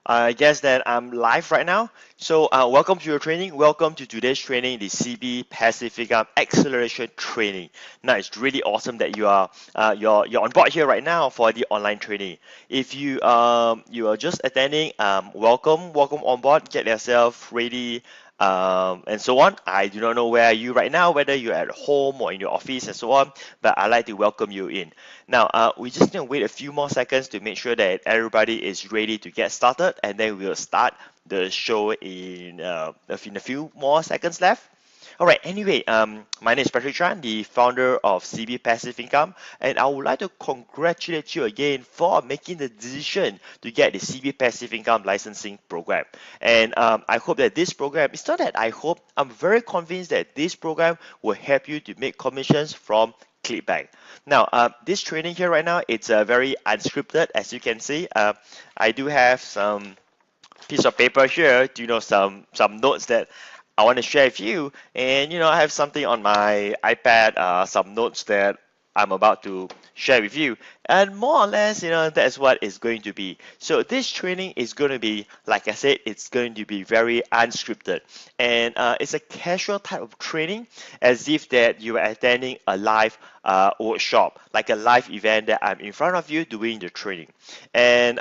I guess that I'm live right now. So, welcome to your training. Welcome to today's training, the CB Passive Income Acceleration Training. Now, it's really awesome that you're on board here right now for the online training. If you are just attending, welcome on board. Get yourself ready. And so on. I do not know where you right now, whether you're at home or in your office and so on, but I'd like to welcome you in. Now, we just need to wait a few more seconds to make sure that everybody is ready to get started, and then we'll start the show in a few more seconds left. All right, anyway, my name is Patric, the founder of CB Passive Income, and I would like to congratulate you again for making the decision to get the CB Passive Income licensing program. And I hope that this program, it's not that I hope, I'm very convinced that this program will help you to make commissions from Clickbank. Now, this training here right now, it's very unscripted, as you can see. I do have some piece of paper here, some notes that I want to share with you, and I have something on my iPad, some notes that I'm about to share with you, and more or less, that's what it's going to be. So this training is going to be, like I said, it's going to be very unscripted, and it's a casual type of training, as if that you are attending a live workshop, like a live event that I'm in front of you doing the training. And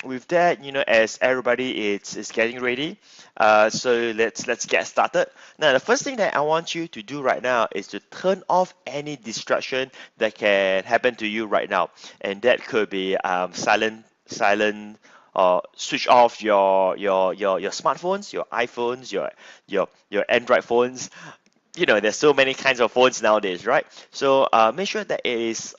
with that, as everybody is getting ready, so let's get started. Now, the first thing that I want you to do right now is to turn off any distraction that can happen to you right now, and that could be silent. Switch off your smartphones, your iPhones, your Android phones. There's so many kinds of phones nowadays, right? So make sure that it is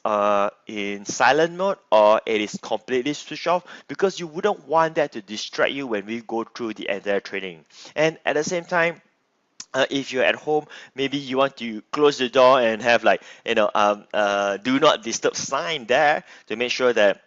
in silent mode or it is completely switched off, because you wouldn't want that to distract you when we go through the entire training. And at the same time, if you're at home, maybe you want to close the door and have, like, do not disturb sign there to make sure that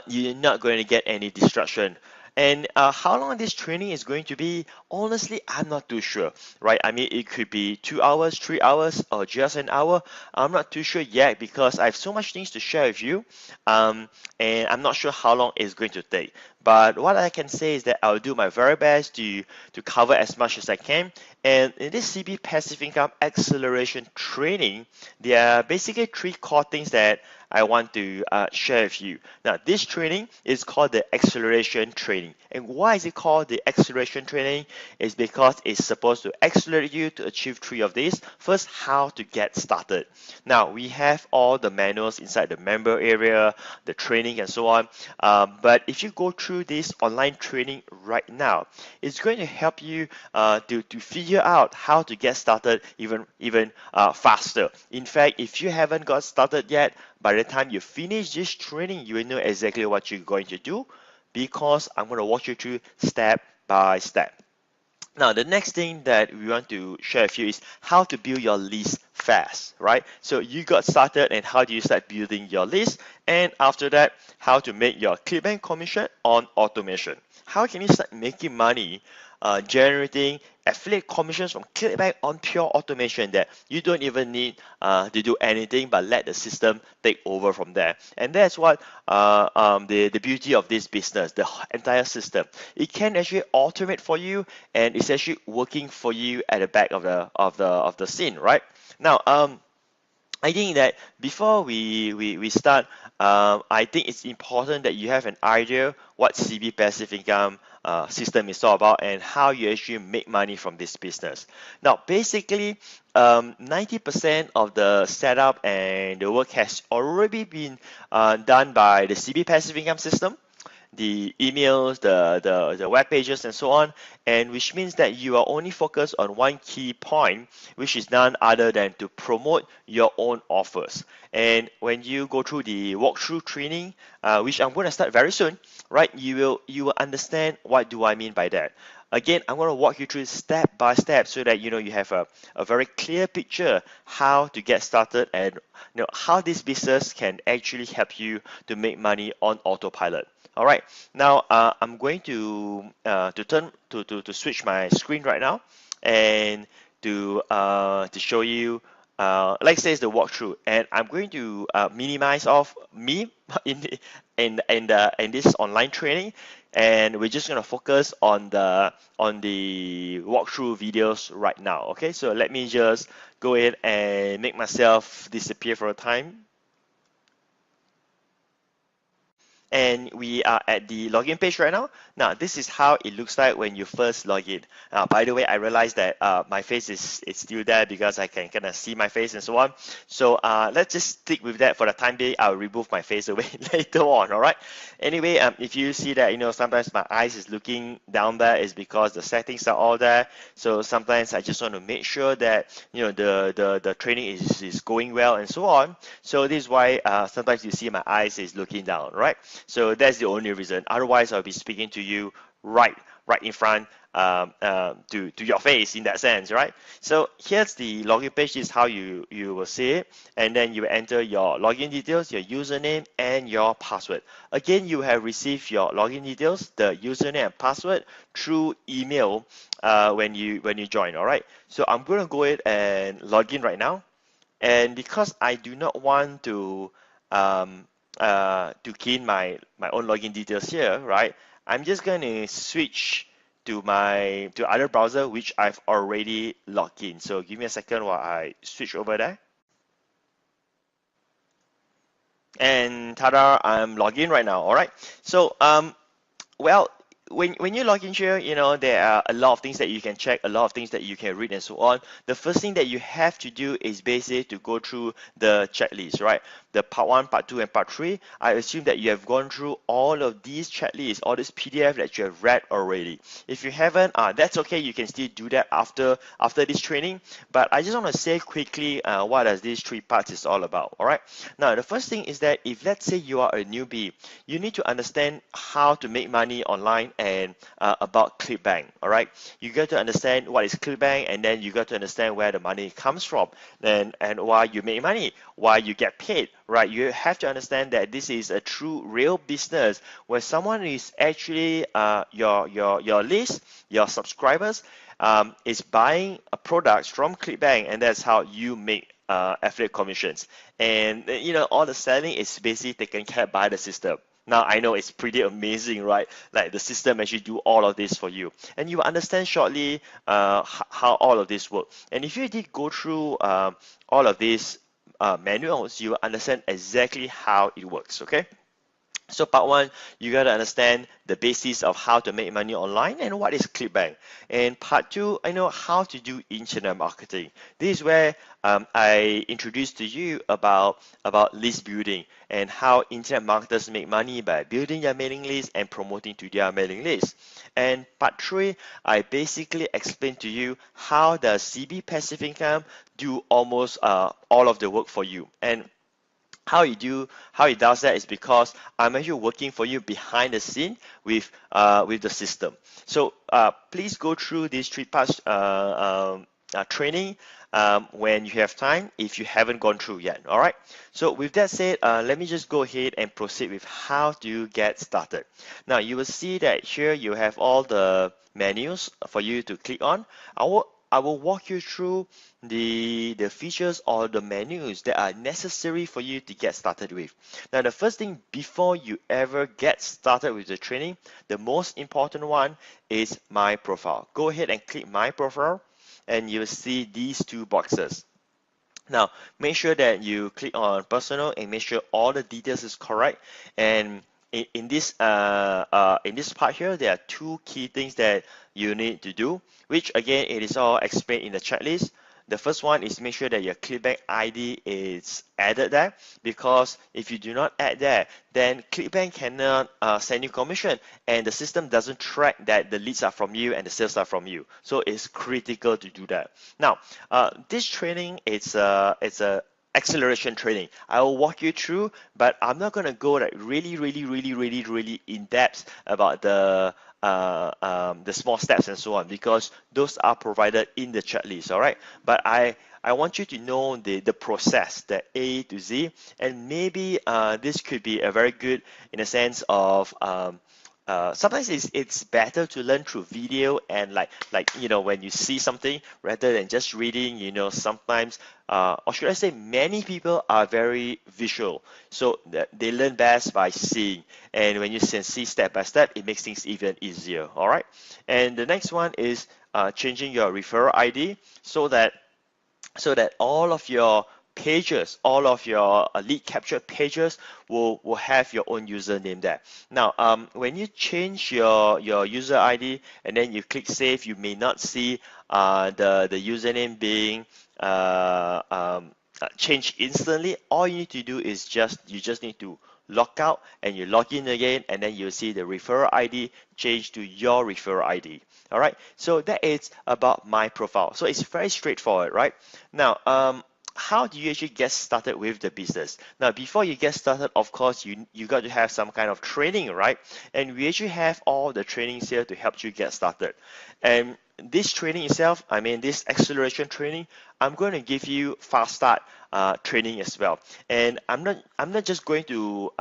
you're not going to get any distraction. And how long this training is going to be, honestly, I'm not too sure, right? I mean, it could be 2 hours, 3 hours, or just an hour. I'm not too sure yet, because I have so much things to share with you, and I'm not sure how long it's going to take. But what I can say is that I'll do my very best to cover as much as I can. And in this CB Passive Income Acceleration Training, there are basically three core things that I want to share with you. Now, this training is called the acceleration training. And why is it called the acceleration training? It's because it's supposed to accelerate you to achieve three of these. First, how to get started. Now, we have all the manuals inside the member area, the training, and so on. But if you go through this online training right now, it's going to help you to figure out how to get started even faster. In fact, if you haven't got started yet, by the time you finish this training, you will know exactly what you're going to do, because I'm going to walk you through step by step. Now, the next thing that we want to share with you is how to build your list fast, right? So you got started, and how do you start building your list? And after that, how to make your Clickbank commission on automation. How can you start making money generating affiliate commissions from Clickbank on pure automation, that you don't even need to do anything but let the system take over from there? And that's what the beauty of this business, the entire system. It can actually automate for you, and it's actually working for you at the back of the scene, right? Now, I think that before we start, I think it's important that you have an idea what CB Passive Income system is all about, and how you actually make money from this business. Now, basically, 90% of the setup and the work has already been done by the CB Passive Income system, the emails, the web pages, and so on, and which means that you are only focused on one key point, which is none other than to promote your own offers. And when you go through the walkthrough training, which I'm going to start very soon, right, you will understand what do I mean by that. Again, I'm going to walk you through step by step, so that you have a very clear picture how to get started, and how this business can actually help you to make money on autopilot. All right, now I'm going to switch my screen right now, and to show you, like say, the walkthrough, and I'm going to minimize off me in in this online training, and we're just gonna focus on the walkthrough videos right now. Okay, so let me just go ahead and make myself disappear for a time. And we are at the login page right now. Now, this is how it looks like when you first log in. By the way, I realized that my face is still there because I can kind of see my face and so on. So let's just stick with that for the time being. I'll remove my face away later on, all right? Anyway, if you see that, sometimes my eyes is looking down there, is because the settings are all there. So sometimes I just want to make sure that, the training is going well and so on. So this is why sometimes you see my eyes is looking down, right? So that's the only reason. Otherwise, I'll be speaking to you right in front to your face in that sense, right? So here's the login page. This is how you will see it, and then you enter your login details, your username, and your password. Again, you have received your login details, the username and password through email when you join. All right. So I'm going to go ahead and log in right now. And because I do not want to key in my own login details here, right? I'm just going to switch to other browser which I've already logged in. So give me a second while I switch over there. And tada, I'm logged in right now. All right. So well, when you log in here, there are a lot of things that you can check, a lot of things that you can read and so on. The first thing that you have to do is basically to go through the checklist, right? The part 1, part 2, and part 3. I assume that you have gone through all of these checklists, all this PDF that you have read already. If you haven't, that's okay. You can still do that after this training. But I just want to say quickly what does these 3 parts is all about, all right? Now, the first thing is that if let's say you are a newbie, you need to understand how to make money online and about Clickbank, all right? You got to understand what is Clickbank, and then you got to understand where the money comes from, and why you make money, why you get paid, right? You have to understand that this is a true real business where someone is actually your list, your subscribers is buying a products from Clickbank, and that's how you make affiliate commissions. And all the selling is basically taken care by the system. Now, I know it's pretty amazing, right? Like the system actually do all of this for you. And you will understand shortly how all of this work. And if you did go through all of these manuals, you will understand exactly how it works, okay? So part 1, you got to understand the basis of how to make money online and what is Clickbank. And part 2, I know how to do internet marketing. This is where I introduced to you about list building and how internet marketers make money by building their mailing list and promoting to their mailing list. And part 3, I basically explained to you how does CB Passive Income do almost all of the work for you. And how it does that is because I'm actually working for you behind the scene with the system. So please go through these 3 parts training when you have time, if you haven't gone through yet. All right. So with that said, let me just go ahead and proceed with how to get started. Now you will see that here you have all the menus for you to click on. I will walk you through the features or the menus that are necessary for you to get started with. Now, the first thing before you ever get started with the training, the most important one is My Profile. Go ahead and click My Profile, and you'll see these 2 boxes. Now, make sure that you click on Personal and make sure all the details is correct. And in this part here, there are 2 key things that you need to do, which again, it is all explained in the checklist. The first one is make sure that your Clickbank ID is added there, because if you do not add that, then Clickbank cannot send you commission, and the system doesn't track that the leads are from you and the sales are from you. So it's critical to do that. Now, this training it's a acceleration training. I will walk you through, but I'm not going to go like really in depth about the small steps and so on, because those are provided in the checklist. All right, but I want you to know the process, the A to Z, and maybe this could be a very good in a sense of sometimes it's better to learn through video, and like when you see something rather than just reading. Sometimes or should I say, many people are very visual, so they learn best by seeing. And when you can see step by step, it makes things even easier. All right. And the next one is changing your referral ID, so that all of your pages, all of your lead capture pages will have your own username there. Now, when you change your user ID and then you click save, you may not see the username being changed instantly. All you need to do is you just need to log out and you log in again, and then you'll see the referral ID change to your referral ID. All right, so that is about my profile. So it's very straightforward, right? Now, how do you actually get started with the business? Now, before you get started, of course, you got to have some kind of training, right? And we actually have all the trainings here to help you get started. And this training itself, I mean, this acceleration training, I'm going to give you fast start training as well. And I'm not just going to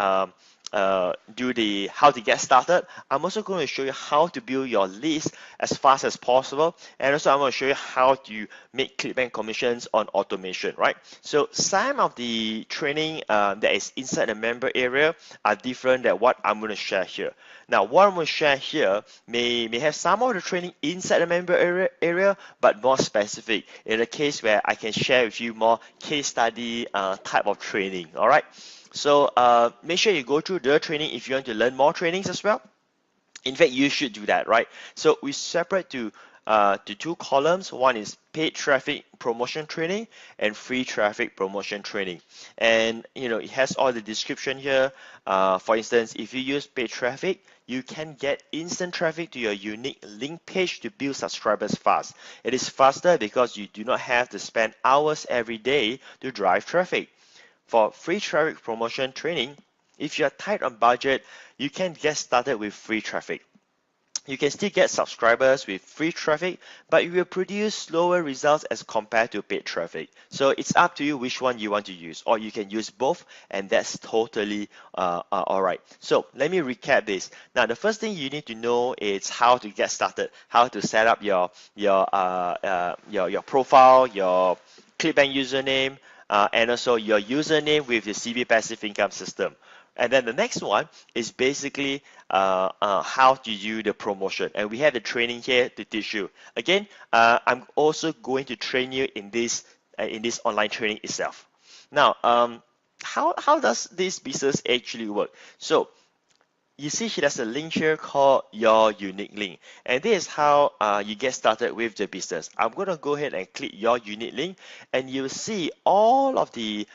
do the how to get started. I'm also going to show you how to build your list as fast as possible, and also I'm going to show you how to make Clickbank commissions on automation, right? So some of the training that is inside the member area are different than what I'm going to share here. Now, what I'm going to share here may have some of the training inside the member area, but more specific in a case where I can share with you more case study type of training. All right. So make sure you go through the training if you want to learn more trainings as well. In fact, you should do that, right? So we separate to two columns. One is paid traffic promotion training and free traffic promotion training. And it has all the description here. For instance, if you use paid traffic, you can get instant traffic to your unique link page to build subscribers fast. It is faster because you do not have to spend hours every day to drive traffic. For free traffic promotion training, if you're tight on budget, you can get started with free traffic. You can still get subscribers with free traffic, but it will produce slower results as compared to paid traffic. So it's up to you which one you want to use, or you can use both, and that's totally all right. So let me recap this. Now, the first thing you need to know is how to get started, how to set up your profile, your Clickbank username, and also your username with the CB Passive Income system. And then the next one is basically how to do the promotion. And we have the training here to teach you. Again, I'm also going to train you in this online training itself. Now, how does this business actually work? So you see there's a link here called your unique link, and this is how you get started with the business. I'm going to go ahead and click your unique link, and you'll see all of the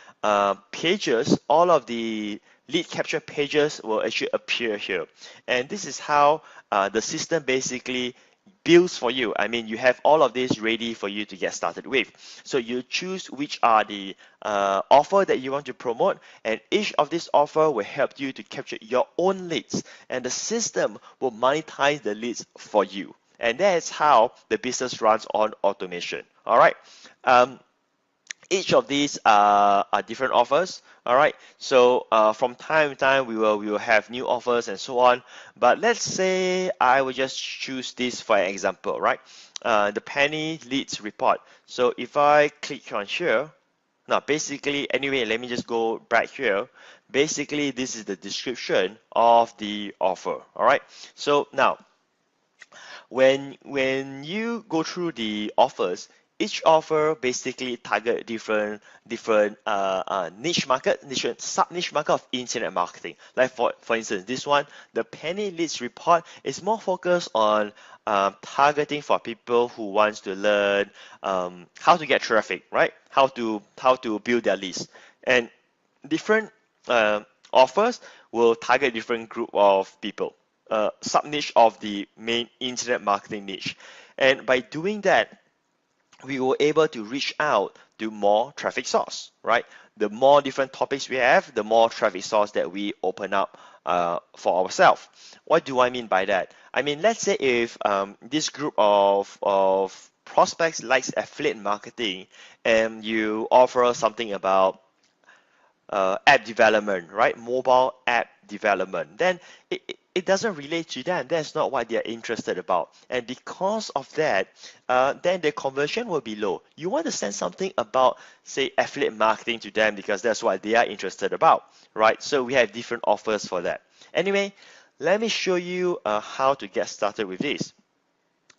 pages, all of the lead capture pages will actually appear here. And this is how the system basically builds for you. I mean, you have all of this ready for you to get started with. So you choose which are the offer that you want to promote, and each of these offer will help you to capture your own leads, and the system will monetize the leads for you. And that's how the business runs on automation. All right. Each of these are different offers. All right, so from time to time we will have new offers and so on, but let's say I will just choose this for an example, right? The penny leads report. So if I click on here, now basically, anyway, let me just go back here. Basically, this is the description of the offer. All right, so now when you go through the offers, each offer basically target different niche market, different sub niche market of internet marketing. Like for instance, this one, the penny leads report, is more focused on targeting for people who wants to learn how to get traffic, right? How to build their list, and different offers will target different group of people, sub niche of the main internet marketing niche. And by doing that, we were able to reach out to more traffic source, right? The more different topics we have, the more traffic source that we open up for ourselves. What do I mean by that? I mean, let's say if this group of prospects likes affiliate marketing, and you offer something about app development, right? Mobile app development. Then it doesn't relate to them. That's not what they're interested about. And because of that, then the conversion will be low. You want to send something about, say, affiliate marketing to them because that's what they are interested about, right? So we have different offers for that. Anyway, let me show you how to get started with this.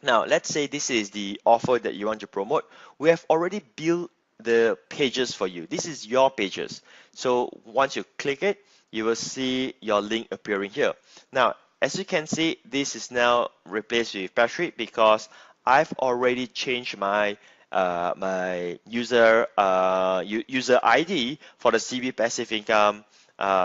Now, let's say this is the offer that you want to promote. We have already built the pages for you. This is your pages. So once you click it, you will see your link appearing here. Now, as you can see, this is now replaced with Patric because I've already changed my user ID for the CB Passive Income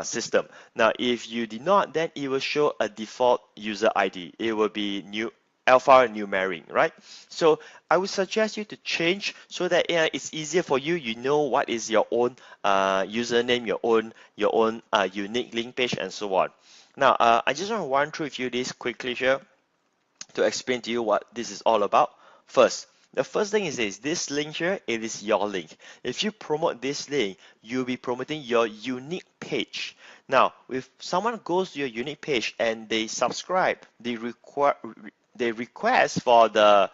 system. Now, if you did not, then it will show a default user ID. It will be new alphanumeric, right? So I would suggest you to change so that it's easier for you. You know what is your own username, your own unique link page, and so on. Now, I just want to run through with you this quickly here to explain to you what this is all about. First, the first thing is this link here, it is your link. If you promote this link, you'll be promoting your unique page. Now, if someone goes to your unique page and they subscribe, they request for the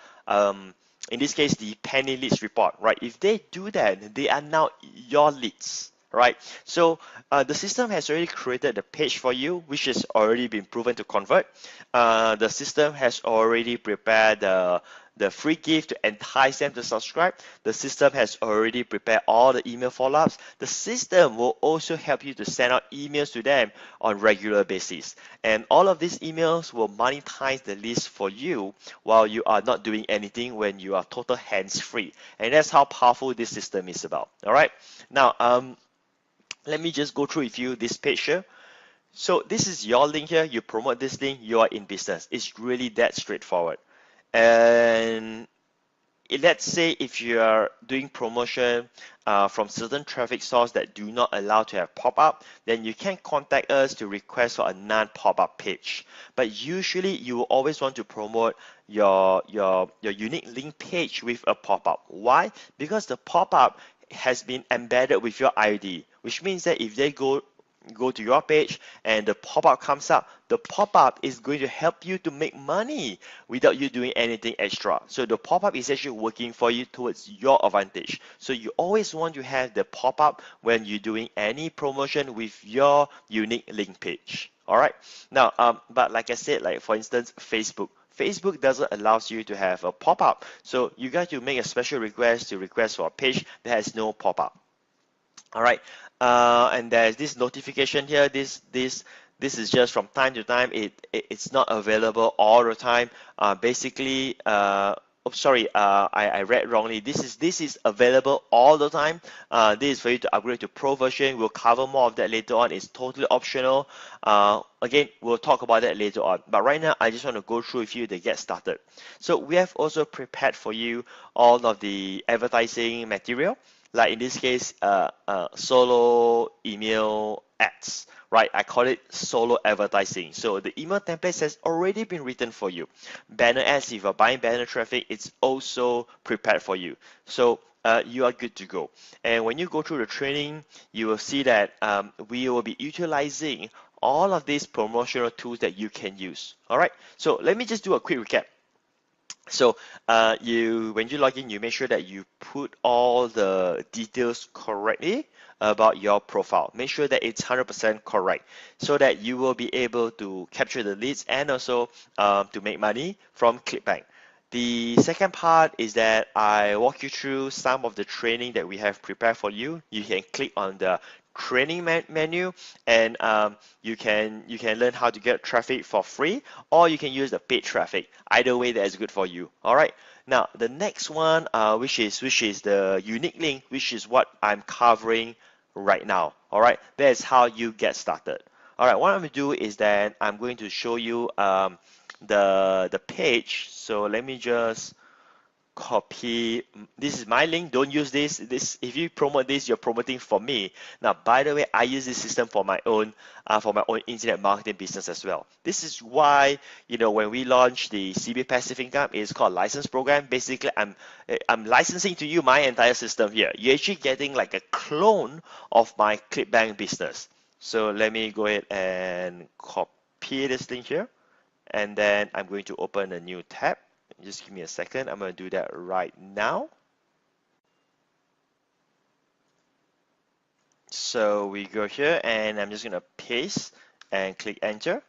in this case the penny leads report, right? If they do that, they are now your leads, right? So the system has already created the page for you, which has already been proven to convert. The system has already prepared the free gift to entice them to subscribe. The system has already prepared all the email follow-ups. The system will also help you to send out emails to them on regular basis. And all of these emails will monetize the list for you while you are not doing anything, when you are total hands-free. And that's how powerful this system is about. All right. Now, let me just go through with you this page here. So this is your link here. You promote this link, you are in business. It's really that straightforward. And let's say if you are doing promotion from certain traffic source that do not allow to have pop-up, then you can contact us to request for a non-pop-up page. But usually you will always want to promote your unique link page with a pop-up. Why? Because the pop-up has been embedded with your ID, which means that if they go to your page and the pop-up comes up, the pop-up is going to help you to make money without you doing anything extra. So the pop-up is actually working for you towards your advantage. So you always want to have the pop-up when you're doing any promotion with your unique link page. All right. Now, but like I said, like for instance, Facebook doesn't allow you to have a pop-up. So you got to make a special request for a page that has no pop-up. All right, and there's this notification here. This is just from time to time. It's not available all the time. Basically, oh sorry, I read wrongly. This is available all the time. This is for you to upgrade to pro version. We'll cover more of that later on. It's totally optional. Again, we'll talk about that later on. But right now, I just want to go through with you to get started. So we have also prepared for you all of the advertising material. Like in this case, solo email ads, right? I call it solo advertising. So the email template has already been written for you. Banner ads, if you're buying banner traffic, it's also prepared for you. So you are good to go. And when you go through the training, you will see that we will be utilizing all of these promotional tools that you can use. All right. So let me just do a quick recap. So when you log in, you make sure that you put all the details correctly about your profile. Make sure that it's 100% correct so that you will be able to capture the leads and also to make money from Clickbank. The second part is that I walk you through some of the training that we have prepared for you. You can click on the training menu and you can learn how to get traffic for free, or you can use the paid traffic. Either way, that is good for you. All right. Now the next one, which is the unique link, which is what I'm covering right now. All right. That's how you get started. All right. What I'm going to do is that I'm going to show you the page. So let me just copy. This is my link. Don't use this. If you promote this, you're promoting for me. Now, by the way, I use this system for my own internet marketing business as well. This is why, when we launch the CB Passive Income, it's called license program. Basically, I'm licensing to you my entire system here. You're actually getting like a clone of my Clickbank business. So let me go ahead and copy copy this link here, and then I'm going to open a new tab. Just give me a second. I'm going to do that right now. So we go here, and I'm just going to paste and click enter.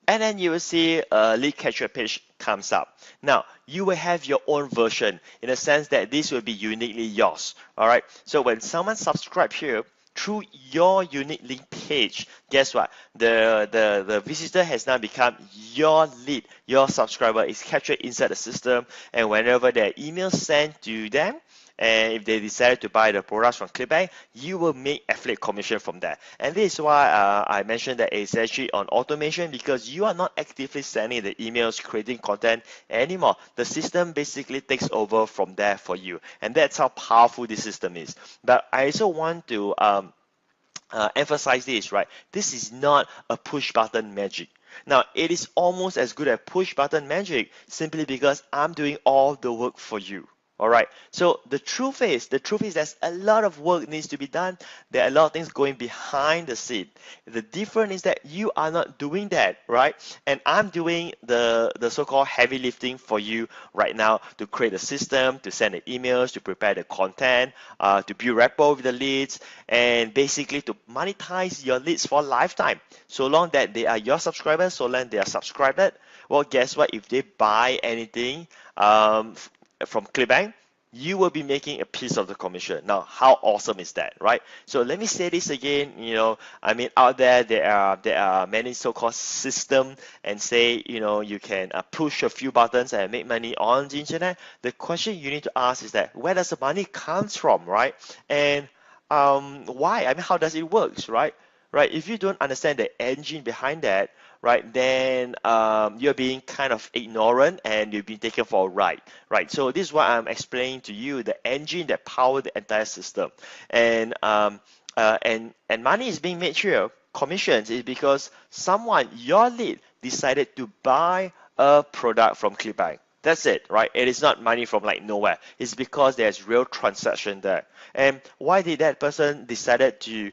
And then you will see a lead capture page comes up. Now, you will have your own version in the sense that this will be uniquely yours. All right. So when someone subscribes here through your unique link page, guess what? The visitor has now become your lead. Your subscriber is captured inside the system, and whenever their email sent to them, and if they decided to buy the products from Clickbank, you will make affiliate commission from that. And this is why I mentioned that it's actually on automation, because you are not actively sending the emails, creating content anymore. The system basically takes over from there for you, and that's how powerful this system is. But I also want to emphasize this, right? This is not a push button magic. Now, it is almost as good as push button magic simply because I'm doing all the work for you. All right. So the truth is there's a lot of work needs to be done. There are a lot of things going behind the scene. The difference is that you are not doing that, right? And I'm doing the so-called heavy lifting for you right now to create a system, to send the emails, to prepare the content, to build rapport with the leads, and basically to monetize your leads for lifetime. So long that they are your subscribers, so long they are subscribed. Well, guess what? If they buy anything, from Clickbank, you will be making a piece of the commission. Now, how awesome is that, right? So let me say this again. I mean, out there are many so-called system and say, you can push a few buttons and make money on the internet. The question you need to ask is that where does the money comes from, right? And why? I mean, how does it works, right? Right? If you don't understand the engine behind that, right, then you're being kind of ignorant and you've been taken for a ride, right? So this is what I'm explaining to you, the engine that power the entire system. And money is being made here, commissions, is because someone, your lead, decided to buy a product from Clickbank. That's it, right? It is not money from like nowhere. It's because there's real transaction there. And why did that person decided to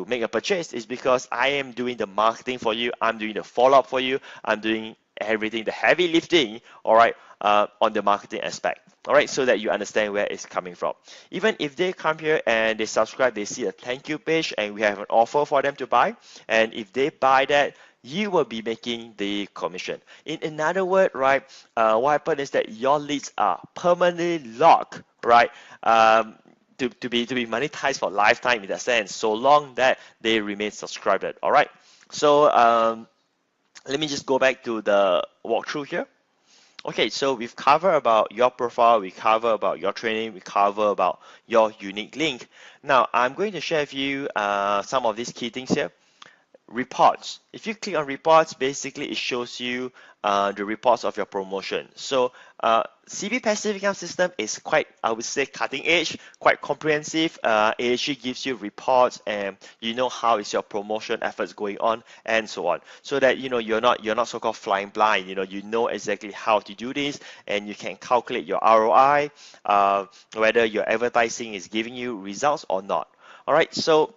make a purchase? Is because I am doing the marketing for you, I'm doing the follow-up for you, I'm doing everything, the heavy lifting, all right, on the marketing aspect, all right, so that you understand where it's coming from. Even if they come here and they subscribe, they see a thank you page and we have an offer for them to buy, and if they buy that, you will be making the commission. In another word, right, what happened is that your leads are permanently locked, right, to be monetized for lifetime in that sense, so long that they remain subscribed. All right. So let me just go back to the walkthrough here. Okay, so we've covered about your profile, we cover about your training, we cover about your unique link. Now I'm going to share with you some of these key things here. Reports. If you click on reports, basically it shows you the reports of your promotion. So CB passive income system is quite, I would say, cutting edge, quite comprehensive. It actually gives you reports, and you know how is your promotion efforts going on, and so on, so that you're not so-called flying blind. You know exactly how to do this, and you can calculate your ROI, whether your advertising is giving you results or not. All right, so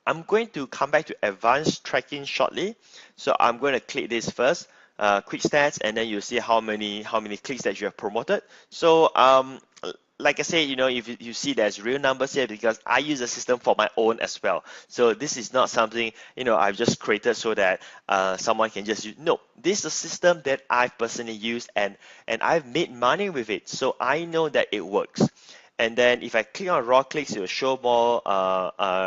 I'm going to come back to advanced tracking shortly. So I'm going to click this first, quick stats, and then you'll see how many clicks that you have promoted. So like I said, if you see there's real numbers here, because I use the system for my own as well. So this is not something I've just created so that someone can just use. No, this is a system that I've personally used, and I've made money with it. So I know that it works. And then if I click on raw clicks, it will show more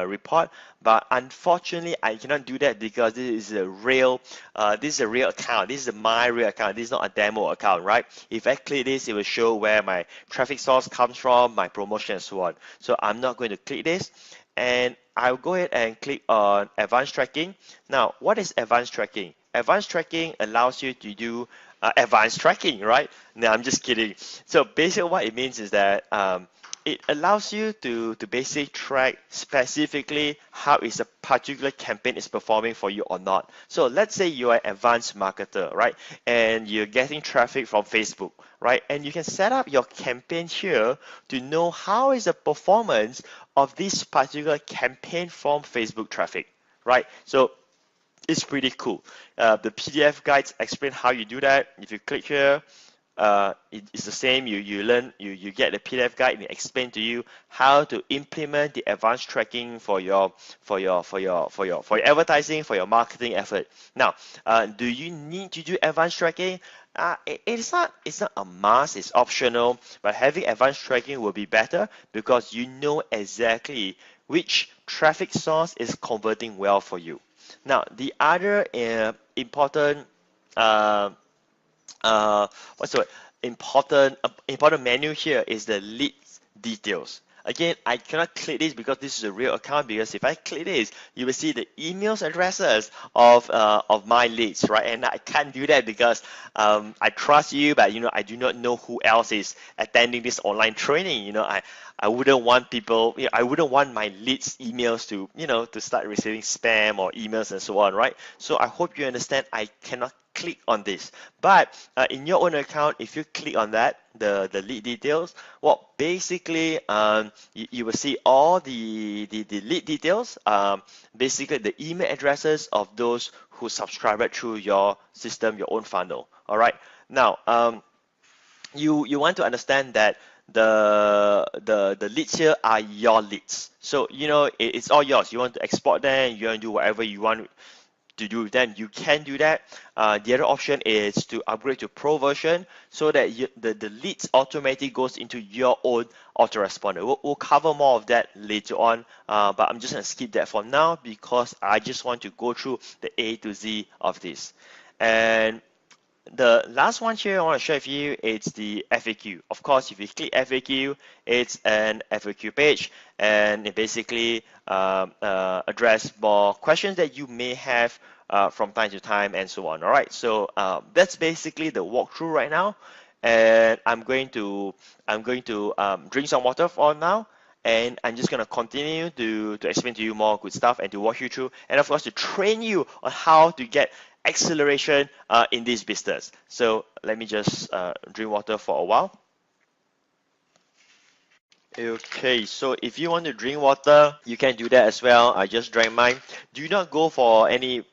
report. But unfortunately, I cannot do that because this is a real account. This is my real account. This is not a demo account, right? If I click this, it will show where my traffic source comes from, my promotion, and so on. So I'm not going to click this. And I'll go ahead and click on advanced tracking. Now, what is advanced tracking? Advanced tracking allows you to do advanced tracking, right? No, I'm just kidding. So basically what it means is that it allows you to basically track specifically how is a particular campaign is performing for you or not. So let's say you are an advanced marketer, right? And you're getting traffic from Facebook, right? And you can set up your campaign here to know how is the performance of this particular campaign from Facebook traffic. right? So it's pretty cool. The PDF guides explain how you do that. If you click here, it's the same. You learn, you get the PDF guide and it explain to you how to implement the advanced tracking for your advertising, for your marketing effort. Now, do you need to do advanced tracking? It's not a must. It's optional. But having advanced tracking will be better because you know exactly which traffic source is converting well for you. Now, the other important uh, what's the word? Important menu here is the lead details. Again, I cannot click this because this is a real account, because if I click this, you will see the emails addresses of my leads, right? And I can't do that because I trust you, but I do not know who else is attending this online training. I wouldn't want people, I wouldn't want my leads emails to start receiving spam or emails and so on, right? So I hope you understand I cannot click on this. But in your own account, if you click on that, the lead details, well, basically, you will see all the lead details, basically the email addresses of those who subscribed through your system, your own funnel. All right. Now, you want to understand that the leads here are your leads. So it's all yours. You want to export them, you want to do whatever you want to do with them, you can do that. The other option is to upgrade to pro version so that the leads automatically goes into your own autoresponder. We'll cover more of that later on, but I'm just going to skip that for now because I just want to go through the A to Z of this. And the last one here I want to share with you, it's the FAQ. Of course, if you click FAQ, it's an FAQ page, and it basically address more questions that you may have from time to time and so on. All right, so that's basically the walkthrough right now, and I'm going to drink some water for now. And I'm just going to continue to explain to you more good stuff and to walk you through, and of course to train you on how to get acceleration in this business. So let me just drink water for a while. Okay, so if you want to drink water, you can do that as well. I just drank mine. Do not go for any,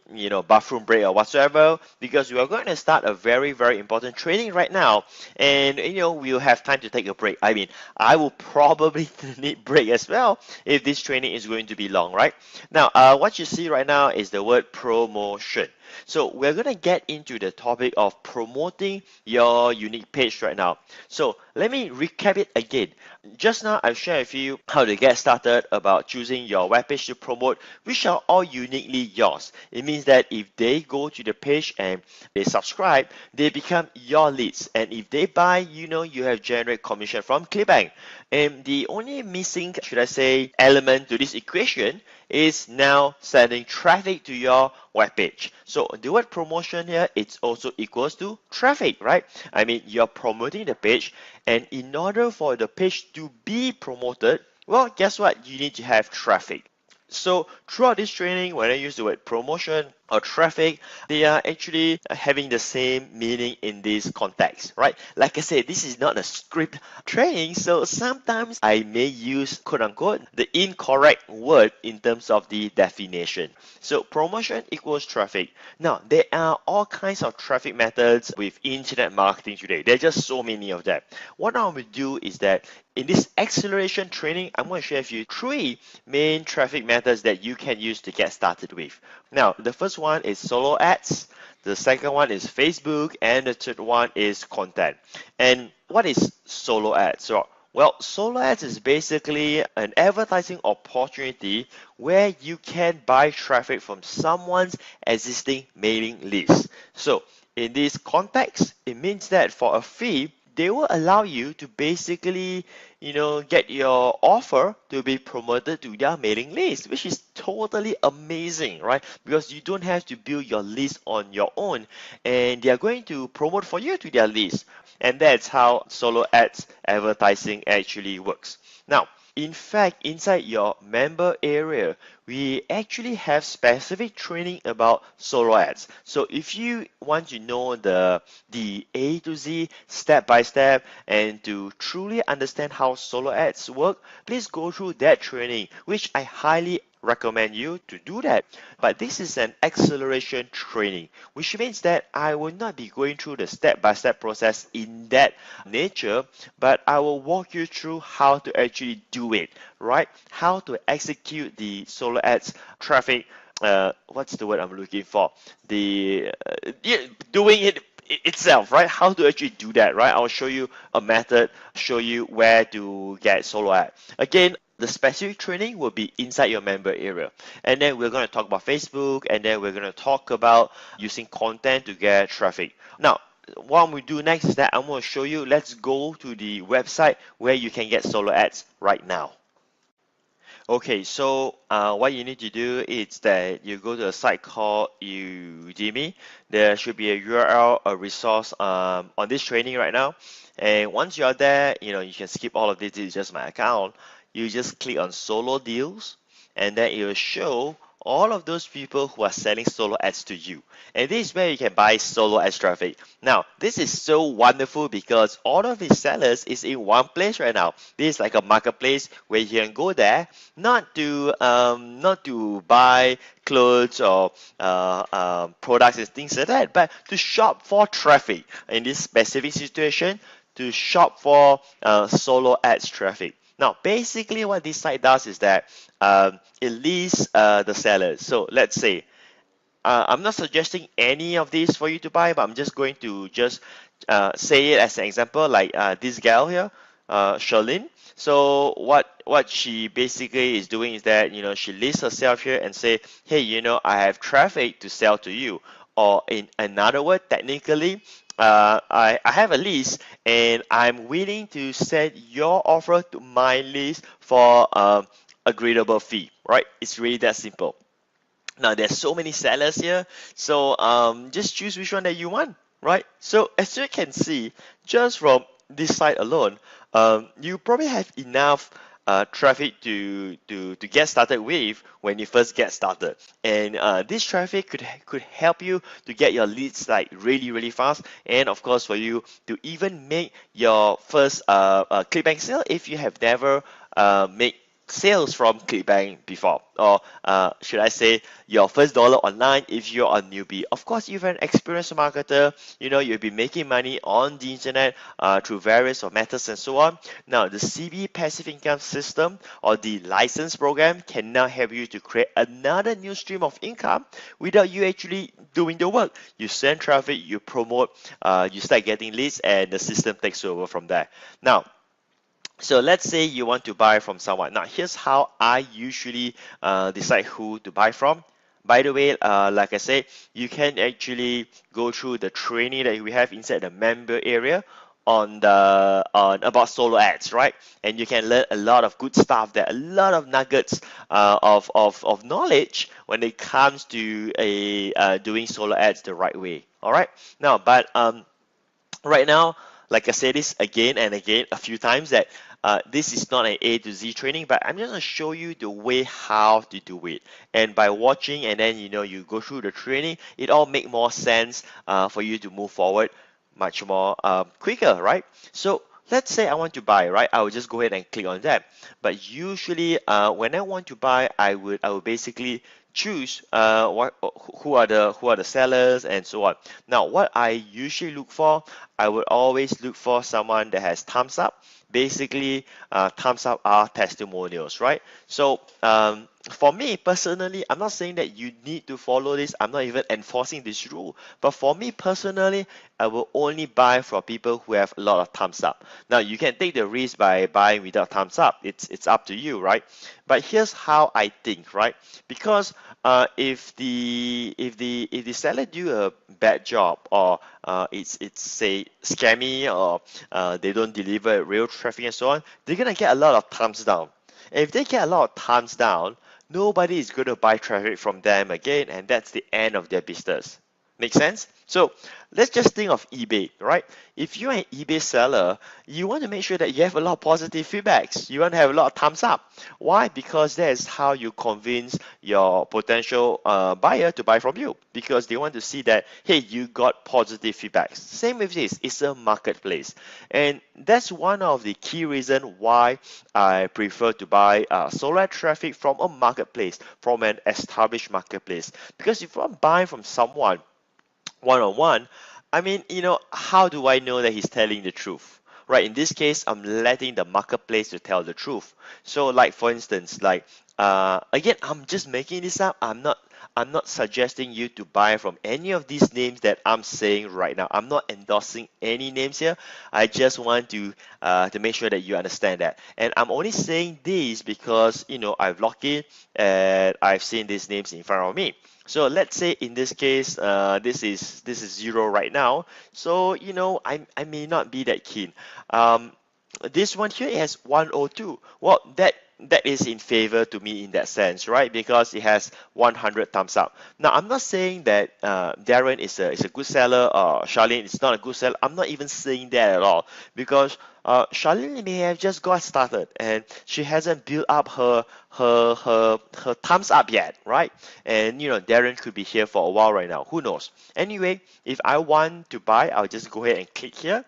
bathroom break or whatsoever, because we are going to start a very, very important training right now. And, we'll have time to take a break. I mean, I will probably need break as well if this training is going to be long, right? Now, what you see right now is the word promotion. So we're going to get into the topic of promoting your unique page right now. So let me recap it again. Just now I've shared with you how to get started about choosing your webpage to promote, which are all uniquely yours. It means that if they go to the page and they subscribe, they become your leads. And if they buy, you have generated commission from Clickbank. And the only missing, should I say, element to this equation is now sending traffic to your webpage. So the word promotion here, it's also equals to traffic, right? I mean, you're promoting the page, and in order for the page to be promoted, well, guess what? You need to have traffic. So throughout this training, when I use the word promotion or traffic, they are actually having the same meaning in this context, right? Like I said, this is not a script training, so sometimes I may use quote unquote the incorrect word in terms of the definition. So promotion equals traffic. Now, there are all kinds of traffic methods with internet marketing today. There are just so many of them. What I will do is that in this acceleration training, I'm going to share with you 3 main traffic methods that you can use to get started with. Now, the first one is solo ads, the second one is Facebook, and the third one is content. And what is solo ads? So, well, solo ads is basically an advertising opportunity where you can buy traffic from someone's existing mailing list. So, in this context, it means that for a fee, they will allow you to basically, get your offer to be promoted to their mailing list, which is totally amazing, right? Because you don't have to build your list on your own, and they are going to promote for you to their list. And that's how solo ads advertising actually works. Now, in fact, inside your member area, we actually have specific training about solo ads. So if you want to know the A to Z, step by step, and to truly understand how solo ads work, please go through that training, which I highly recommend you to do that. But this is an acceleration training, which means that I will not be going through the step-by-step process in that nature, but I will walk you through how to actually do it, right? How to execute the solo ads traffic. What's the word I'm looking for? Yeah, doing it itself, right? How to actually do that, right? I'll show you a method, show you where to get solo ad. Again, the specific training will be inside your member area. And then we're going to talk about Facebook, and then we're going to talk about using content to get traffic. Now, what we do next is that I'm going to show you, let's go to the website where you can get solo ads right now. Okay, so what you need to do is that you go to a site called Udemy. There should be a URL, a resource on this training right now. And once you're there, you can skip all of this. This is just my account. You just click on solo deals, and then it will show all of those people who are selling solo ads to you. And this is where you can buy solo ads traffic. Now, this is so wonderful because all of these sellers is in one place right now. This is like a marketplace where you can go there, not to buy clothes or products and things like that, but to shop for traffic. In this specific situation, to shop for solo ads traffic. Now, basically what this site does is that it lists the sellers. So let's say I'm not suggesting any of these for you to buy, but I'm just going to just say it as an example, like this gal here, Charlene. So what she basically is doing is that she lists herself here and say, hey, I have traffic to sell to you, or in another word, technically, I have a list and I'm willing to send your offer to my list for agreeable fee, right? It's really that simple. Now there's so many sellers here, so just choose which one that you want, right? So as you can see, just from this site alone, you probably have enough traffic to get started with when you first get started, and this traffic could help you to get your leads like really fast, and of course for you to even make your first Clickbank sale if you have never made sales from Clickbank before, or should I say your first dollar online if you're a newbie. Of course, if you're an experienced marketer, you'll be making money on the internet through various of methods and so on. Now, the CB passive income system or the license program can now help you to create another new stream of income without you actually doing the work. You send traffic, you promote, you start getting leads, and the system takes over from there. Now, so let's say you want to buy from someone. Now, here's how I usually decide who to buy from. By the way, like I said, you can actually go through the training that we have inside the member area on about solo ads, right? And you can learn a lot of good stuff there, a lot of nuggets of knowledge when it comes to doing solo ads the right way. All right. Now, but right now, like I said this again and again a few times, that this is not an A to Z training, but I'm just going to show you the way how to do it. And by watching and then you go through the training, it all make more sense for you to move forward much more quicker, right? So let's say I want to buy, right? I will just go ahead and click on that. But usually when I want to buy, I would basically choose who are the sellers and so on. Now, what I usually look for, I would always look for someone that has thumbs up. Basically, thumbs up are testimonials, right? So for me personally, I'm not saying that you need to follow this. I'm not even enforcing this rule. But for me personally, I will only buy from people who have a lot of thumbs up. Now, you can take the risk by buying without thumbs up. It's up to you, right? But here's how I think, right? Because if the seller do a bad job, or it's say scammy, or they don't deliver real traffic and so on, they're gonna get a lot of thumbs down. And if they get a lot of thumbs down, nobody is going to buy traffic from them again, and that's the end of their business. Make sense? So let's just think of eBay, right? If you're an eBay seller, you want to make sure that you have a lot of positive feedbacks. You want to have a lot of thumbs up. Why? Because that's how you convince your potential buyer to buy from you, because they want to see that, hey, you got positive feedbacks. Same with this, it's a marketplace. And that's one of the key reasons why I prefer to buy solar traffic from a marketplace, from an established marketplace. Because if I'm buying from someone one on one, I mean, how do I know that he's telling the truth? Right, in this case, I'm letting the marketplace to tell the truth. So, like for instance, like again, I'm just making this up. I'm not suggesting you to buy from any of these names that I'm saying right now. I'm not endorsing any names here. I just want to make sure that you understand that. And I'm only saying this because I've logged in and I've seen these names in front of me. So let's say in this case, this is zero right now. So I may not be that keen. Um, this one here it has 102. Well, that is in favor to me in that sense, right? Because it has 100 thumbs up. Now, I'm not saying that Darren is a good seller or Charlene is not a good seller. I'm not even saying that at all, because Charlene may have just got started and she hasn't built up her thumbs up yet, right? And Darren could be here for a while right now. Who knows? Anyway, if I want to buy, I'll just go ahead and click here,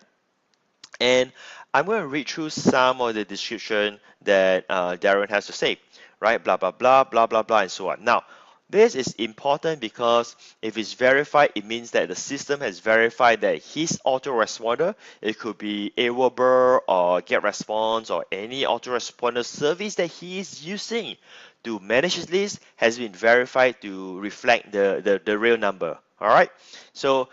and I'm going to read through some of the description that Darren has to say, right? Blah, blah, blah, blah, blah, blah, and so on. Now, this is important because if it's verified, it means that the system has verified that his autoresponder, it could be Aweber or GetResponse or any autoresponder service that he is using to manage his list, has been verified to reflect the real number. All right. So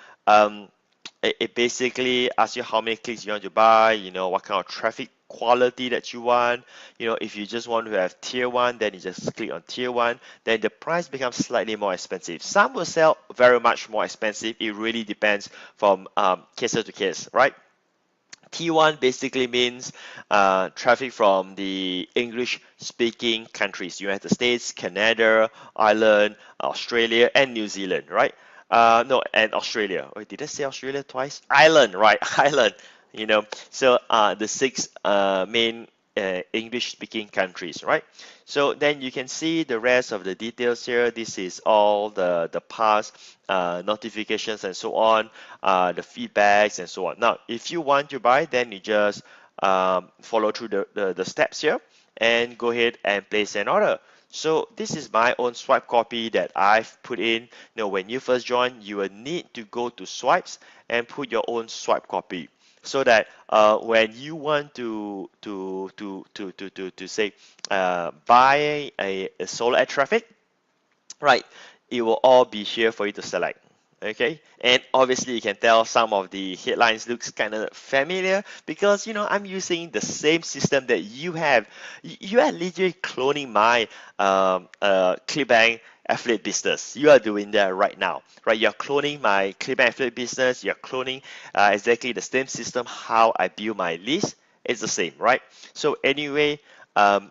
it basically asks you how many clicks you want to buy, what kind of traffic quality that you want. If you just want to have tier one, then you just click on tier one, then the price becomes slightly more expensive. Some will sell very much more expensive. It really depends from case to case, right? T1 basically means traffic from the English speaking countries, United States, Canada, Ireland, Australia, and New Zealand, right? No, and Australia. Wait, did I say Australia twice? Ireland, right? Ireland, So the six main English speaking countries, right? So then you can see the rest of the details here. This is all the past notifications and so on, the feedbacks and so on. Now, if you want to buy, then you just follow through the steps here and go ahead and place an order. So this is my own swipe copy that I've put in. When you first join, you will need to go to swipes and put your own swipe copy, so that when you want to say buy a solar ad traffic, right, it will all be here for you to select. Okay, and obviously you can tell some of the headlines looks kind of familiar because I'm using the same system that you have. You are literally cloning my Clickbank affiliate business. You are doing that right now, right? You're cloning my Clickbank affiliate business. You're cloning exactly the same system how I build my list. It's the same, right? So anyway,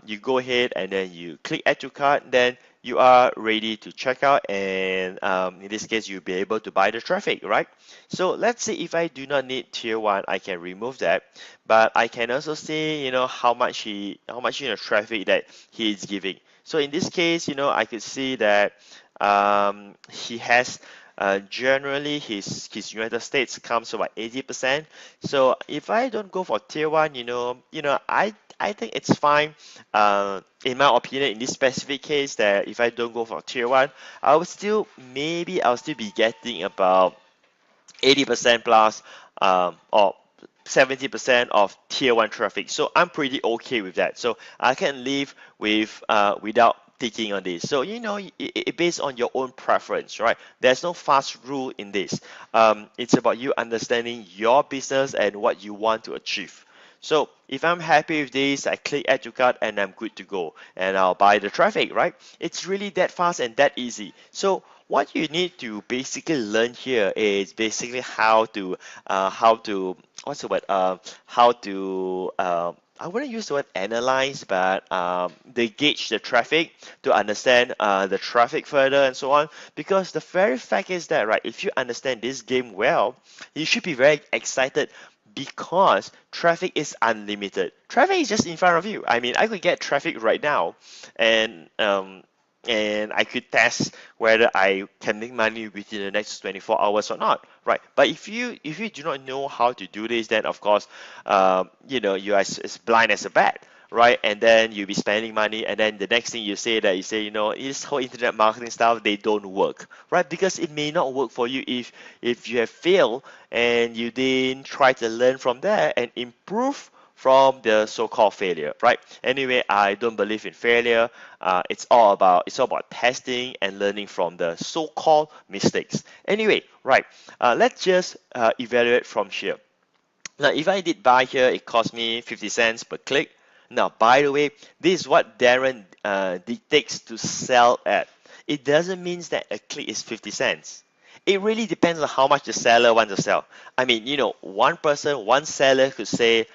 you go ahead and then you click add to cart, then you are ready to check out, and in this case you'll be able to buy the traffic, right? So let's say if I do not need tier one, I can remove that, but I can also see how much traffic that he is giving. So in this case, I could see that he has generally his United States comes to about 80%. So if I don't go for tier one, I think it's fine. In my opinion, in this specific case, that if I don't go for tier one, I'll still be getting about 80% plus, or 70% of tier one traffic. So I'm pretty okay with that. So I can live with without taking on this. So it based on your own preference, right? There's no fast rule in this. It's about you understanding your business and what you want to achieve. So if I'm happy with this, I click add to cart and I'm good to go, and I'll buy the traffic, right? It's really that fast and that easy. So what you need to basically learn here is basically how to what's the word how to I wouldn't use the word analyze, but they gauge the traffic to understand the traffic further and so on. Because the very fact is that, right, if you understand this game well, you should be very excited because traffic is unlimited. Traffic is just in front of you. I mean, I could get traffic right now, and I could test whether I can make money within the next 24 hours or not, right? But if you do not know how to do this, then of course, you are as blind as a bat, right? And then you'll be spending money, and then the next thing you say, this whole internet marketing stuff, they don't work, right? Because it may not work for you if you have failed and you didn't try to learn from there and improve from the so-called failure, right? Anyway, I don't believe in failure. It's all about testing and learning from the so-called mistakes. Anyway, right? Let's just evaluate from here. Now, if I did buy here, it cost me 50 cents per click. Now, by the way, this is what Darren dictates to sell at. It doesn't mean that a click is 50 cents. It really depends on how much the seller wants to sell. I mean, one seller could say,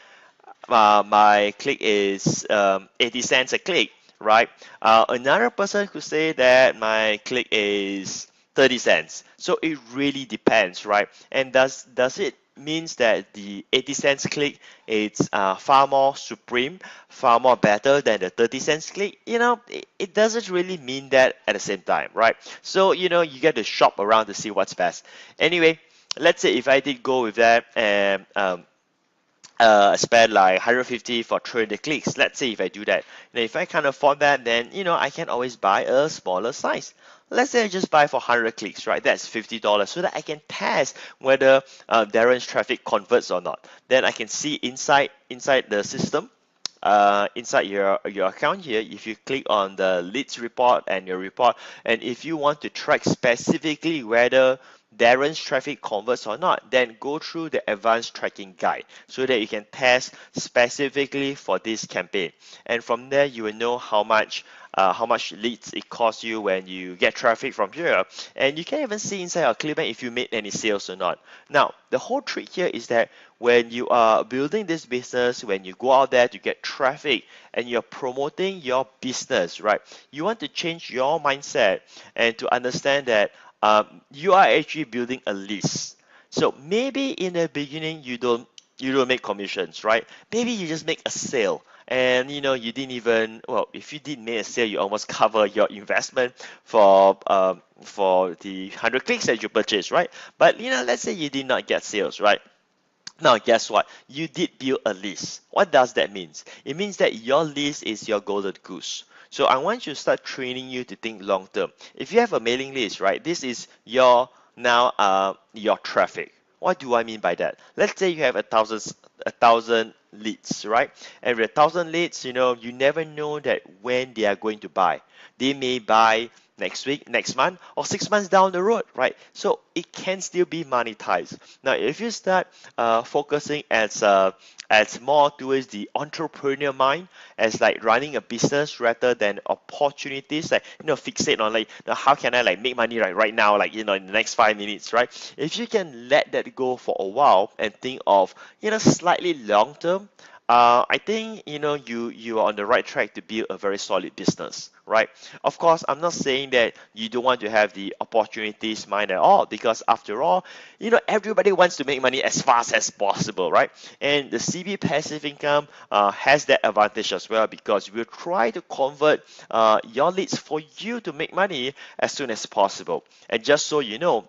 my click is 80 cents a click, right? Another person could say that my click is 30 cents. So it really depends, right? And does it means that the 80 cents click is far more supreme, far more better than the 30 cents click? It doesn't really mean that at the same time, right? So, you get to shop around to see what's best. Anyway, let's say if I did go with that and spend like 150 for 300 clicks. Let's say if I do that. Now, if I can't afford that, then I can always buy a smaller size. Let's say I just buy for 100 clicks, right? That's $50, so that I can test whether Darren's traffic converts or not. Then I can see inside the system, inside your account here, if you click on the leads report and your report, and if you want to track specifically whether Darren's traffic converts or not, then go through the advanced tracking guide so that you can test specifically for this campaign. And from there, you will know how much leads it costs you when you get traffic from here. And you can even see inside your Clickbank if you made any sales or not. Now, the whole trick here is that when you are building this business, when you go out there to get traffic and you're promoting your business, right? You want to change your mindset and to understand that you are actually building a list. So maybe in the beginning you don't make commissions, right? Maybe you just make a sale. And you didn't even, well, if you did make a sale, you almost cover your investment for the 100 clicks that you purchased, right? But let's say you did not get sales, right? Now, guess what? You did build a list. What does that mean? It means that your list is your golden goose. So I want you to start training you to think long term. If you have a mailing list, right, this is your traffic. What do I mean by that? Let's say you have a thousand leads, right? And with 1,000 leads, you never know that when they are going to buy. They may buy next week, next month, or 6 months down the road, right? So it can still be monetized. Now, if you start focusing as more towards the entrepreneur mind, as like running a business rather than opportunities, like fixate on like how can I like make money right now, like in the next 5 minutes, right? If you can let that go for a while and think of slightly long term, I think you are on the right track to build a very solid business, right? Of course, I'm not saying that you don't want to have the opportunities mind at all, because after all, everybody wants to make money as fast as possible, right? And the CB passive income has that advantage as well, because we'll try to convert your leads for you to make money as soon as possible. And just so you know,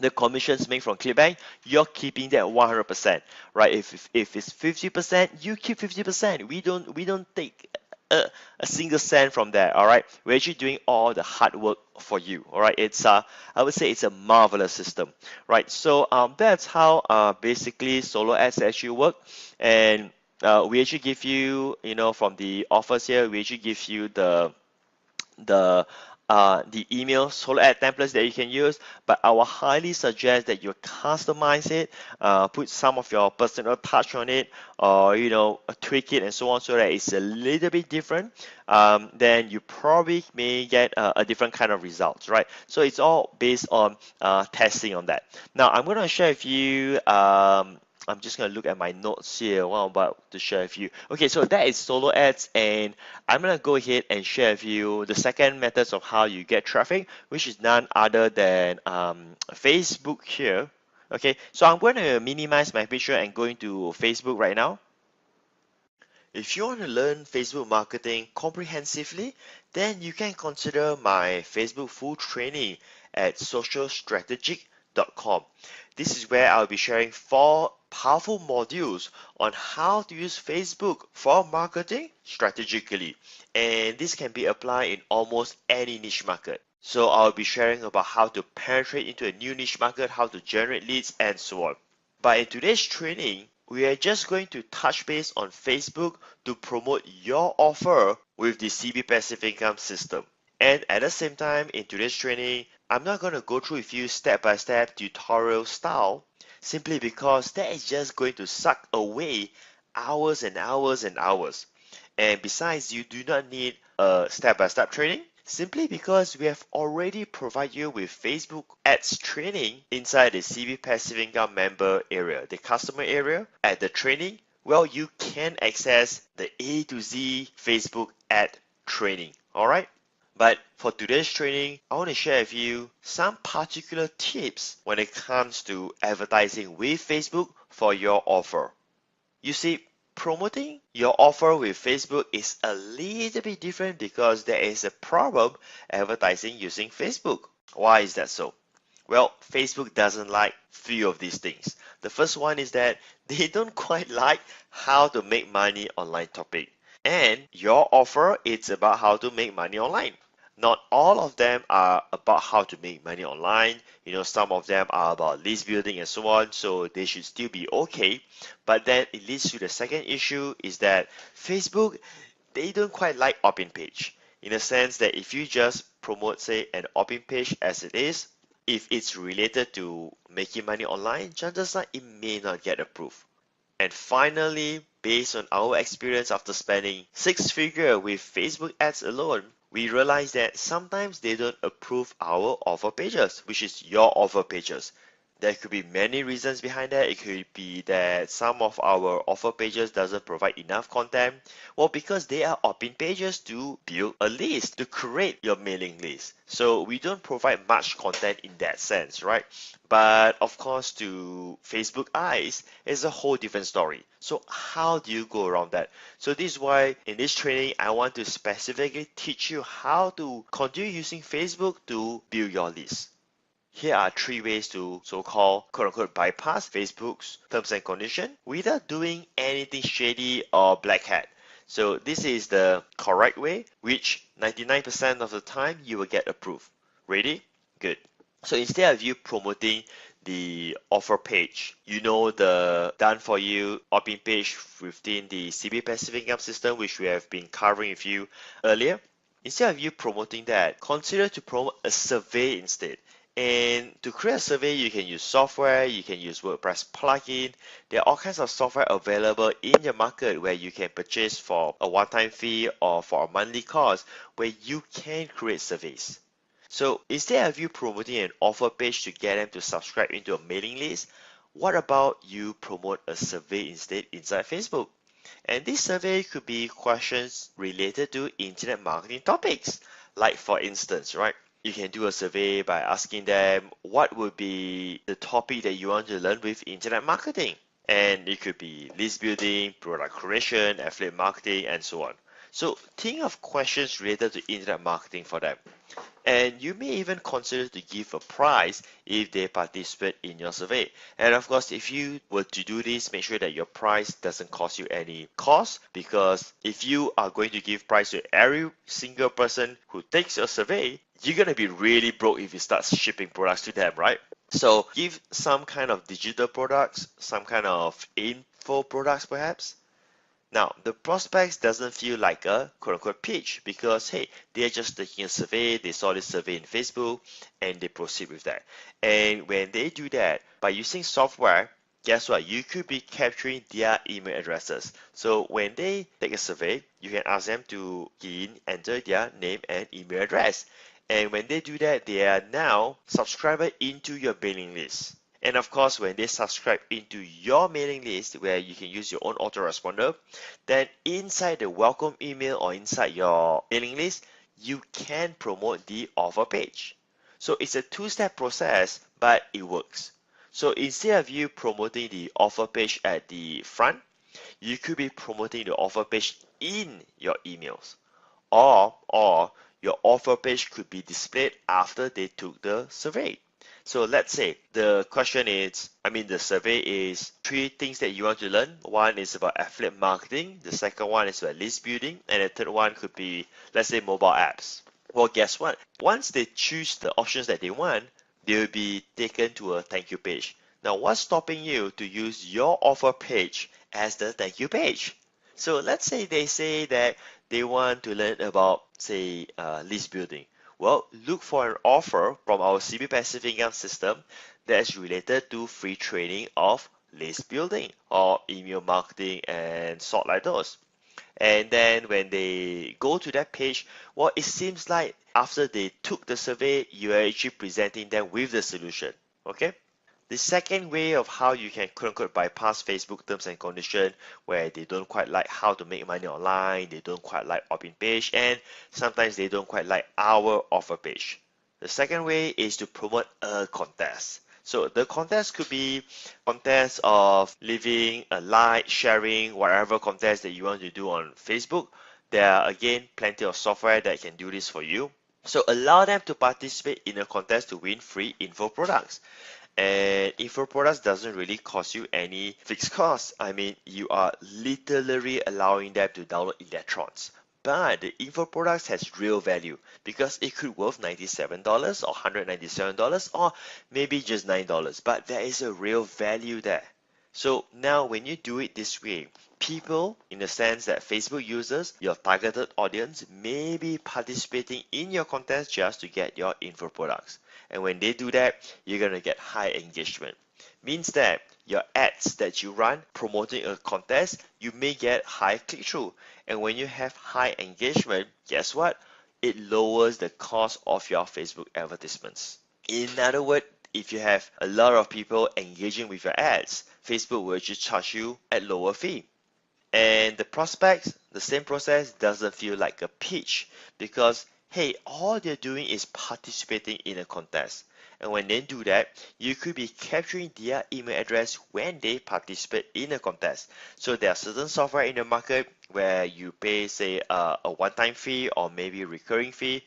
the commissions made from Clickbank, you're keeping that 100%, right? If it's 50%, you keep 50%. We don't take a single cent from there. All right, we're actually doing all the hard work for you. All right, I would say it's a marvelous system, right? So that's how basically solo ads actually work. And we actually give you, from the offers here, we actually give you the the email solo ad templates that you can use, but I will highly suggest that you customize it, put some of your personal touch on it, or tweak it and so on, so that it's a little bit different. Then you probably may get a different kind of results, right? So it's all based on testing on that. Now I'm going to share with you I'm just gonna look at my notes here. What I'm about to share with you. Okay, so that is solo ads, and I'm gonna go ahead and share with you the second methods of how you get traffic, which is none other than Facebook here. Okay, so I'm going to minimize my picture and go into Facebook right now. If you want to learn Facebook marketing comprehensively, then you can consider my Facebook full training at socialstrategic.com. This is where I'll be sharing 4 powerful modules on how to use Facebook for marketing strategically. And this can be applied in almost any niche market. So I'll be sharing about how to penetrate into a new niche market, how to generate leads, and so on. But in today's training, we are just going to touch base on Facebook to promote your offer with the CB Passive Income system. And at the same time, in today's training, I'm not going to go through with you step-by-step tutorial style, simply because that is just going to suck away hours and hours and hours. And besides, you do not need a step-by-step training simply because we have already provided you with Facebook ads training inside the CB Passive Income member area, the customer area. At the training, well, you can access the A to Z Facebook ad training. All right. But for today's training, I want to share with you some particular tips when it comes to advertising with Facebook for your offer. You see, promoting your offer with Facebook is a little bit different because there is a problem advertising using Facebook. Why is that so? Well, Facebook doesn't like 3 of these things. The first one is that they don't quite like how to make money online topic. And your offer is about how to make money online. Not all of them are about how to make money online. Some of them are about list building and so on, so they should still be okay. But then it leads to the second issue is that Facebook, they don't quite like opt-in page, in a sense that if you just promote, say, an opt-in page as it is, if it's related to making money online, chances are it may not get approved. And finally, based on our experience after spending 6 figures with Facebook ads alone, we realize that sometimes they don't approve our offer pages, which is your offer pages. There could be many reasons behind that. It could be that some of our offer pages doesn't provide enough content. Well, because they are opt-in pages to build a list, to create your mailing list. So we don't provide much content in that sense, right? But of course, to Facebook eyes, it's a whole different story. So how do you go around that? So this is why in this training, I want to specifically teach you how to continue using Facebook to build your list. Here are 3 ways to so-called quote-unquote bypass Facebook's terms and conditions without doing anything shady or black hat. So this is the correct way, which 99% of the time you will get approved. Ready? Good. So instead of you promoting the offer page, the done for you opt-in page within the CB Passive Income system, which we have been covering with you earlier. Instead of you promoting that, consider to promote a survey instead. And to create a survey, you can use software, you can use WordPress plugin. There are all kinds of software available in your market where you can purchase for a one-time fee or for a monthly cost where you can create surveys. So instead of you promoting an offer page to get them to subscribe into a mailing list, what about you promote a survey instead inside Facebook? And this survey could be questions related to internet marketing topics. Like for instance, right? You can do a survey by asking them what would be the topic that you want to learn with internet marketing. And it could be list building, product creation, affiliate marketing, and so on. So think of questions related to internet marketing for them. And you may even consider to give a prize if they participate in your survey. And of course, if you were to do this, make sure that your prize doesn't cost you any cost, because if you are going to give prize to every single person who takes your survey, you're going to be really broke if you start shipping products to them, right? So give some kind of digital products, some kind of info products perhaps. Now, the prospects doesn't feel like a quote-unquote pitch because, hey, they're just taking a survey, they saw this survey in Facebook, and they proceed with that. And when they do that, by using software, guess what? You could be capturing their email addresses. So when they take a survey, you can ask them to enter their name and email address. And when they do that, they are now subscriber into your mailing list. And of course, when they subscribe into your mailing list where you can use your own autoresponder, then inside the welcome email or inside your mailing list, you can promote the offer page. So it's a two-step process, but it works. So instead of you promoting the offer page at the front, you could be promoting the offer page in your emails. Or your offer page could be displayed after they took the survey. So let's say the question is, the survey is three things that you want to learn. One is about affiliate marketing, the second one is about list building, and the third one could be, let's say, mobile apps. Well, guess what? Once they choose the options that they want, they will be taken to a thank you page. Now, what's stopping you to use your offer page as the thank you page? So let's say they say that they want to learn about, say, list building. Well, look for an offer from our CB Passive Income system that's related to free training of list building or email marketing and sort like those. And then when they go to that page, well, it seems like after they took the survey, you are actually presenting them with the solution. Okay? The second way of how you can quote unquote bypass Facebook terms and conditions where they don't quite like how to make money online, they don't quite like opt-in page, and sometimes they don't quite like our offer page. The second way is to promote a contest. So the contest could be contest of leaving a like, sharing, whatever contest that you want to do on Facebook. There are again plenty of software that can do this for you. So allow them to participate in a contest to win free info products. And info products doesn't really cost you any fixed costs. You are literally allowing them to download electrons. But the info products has real value because it could worth $97 or $197 or maybe just $9. But there is a real value there. So now when you do it this way, people, in the sense that Facebook users, your targeted audience, may be participating in your contest just to get your info products. And when they do that, you're going to get high engagement. Means that your ads that you run promoting a contest, you may get high click-through. And when you have high engagement, guess what? It lowers the cost of your Facebook advertisements. In other words, if you have a lot of people engaging with your ads, Facebook will just charge you at lower fee. And the prospects, the same process doesn't feel like a pitch because, hey, all they're doing is participating in a contest. And when they do that, you could be capturing their email address when they participate in a contest. So there are certain software in the market where you pay, say, a one-time fee or maybe a recurring fee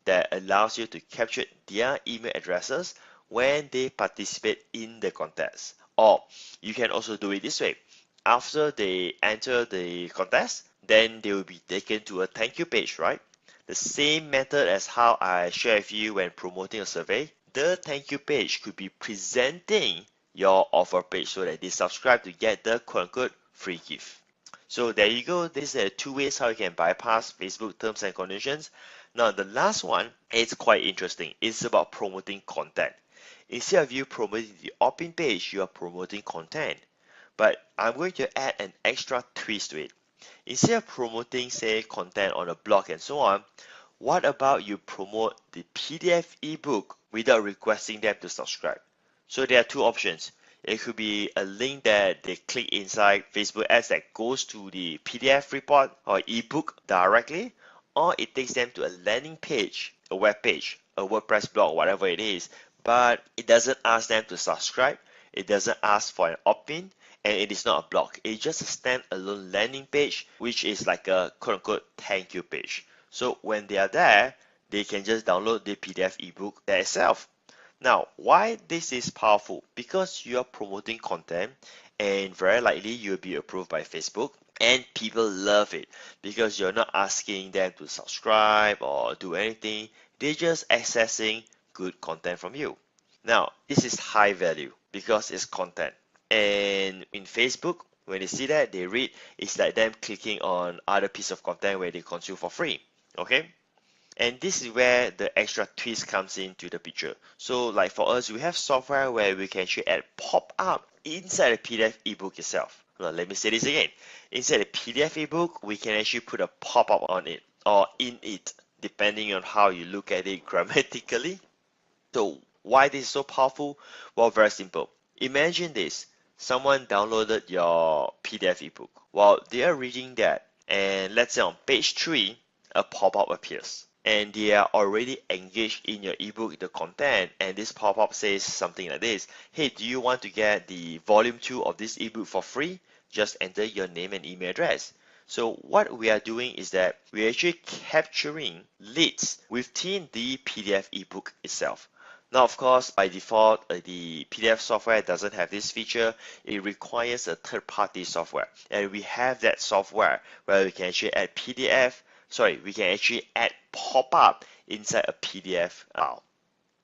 that allows you to capture their email addresses when they participate in the contest. Or you can also do it this way. After they enter the contest, then they will be taken to a thank you page, right? The same method as how I share with you when promoting a survey. The thank you page could be presenting your offer page so that they subscribe to get the quote unquote free gift. So there you go. These are two ways how you can bypass Facebook terms and conditions. Now the last one is quite interesting. It's about promoting content. Instead of you promoting the opt-in page, you are promoting content. But I'm going to add an extra twist to it. Instead of promoting, say, content on a blog and so on, what about you promote the PDF ebook without requesting them to subscribe? So there are two options. It could be a link that they click inside Facebook ads that goes to the PDF report or ebook directly, or it takes them to a landing page, a web page, a WordPress blog, whatever it is, but it doesn't ask them to subscribe. It doesn't ask for an opt-in, and it is not a blog. It's just a standalone landing page, which is like a quote-unquote thank you page. So when they are there, they can just download the PDF ebook there itself. Now, why this is powerful? Because you are promoting content, and very likely you'll be approved by Facebook, and people love it because you're not asking them to subscribe or do anything. They're just accessing good content from you. Now, this is high value because it's content. And in Facebook, when they see that, they read, it's like them clicking on other piece of content where they consume for free. Okay? And this is where the extra twist comes into the picture. So like for us, we have software where we can actually add pop-up inside the PDF ebook itself. Now, let me say this again. Inside the PDF ebook, we can actually put a pop-up on it or in it, depending on how you look at it grammatically. So why this is so powerful? Well, very simple. Imagine this, someone downloaded your PDF ebook. While they are reading that, and let's say on page 3, a pop-up appears. And they are already engaged in your ebook, the content, and this pop-up says something like this. Hey, do you want to get the volume 2 of this ebook for free? Just enter your name and email address. So what we are doing is that we're actually capturing leads within the PDF ebook itself. Now, of course, by default, the PDF software doesn't have this feature. It requires a third-party software, and we have that software where we can actually add we can actually add pop-up inside a PDF file.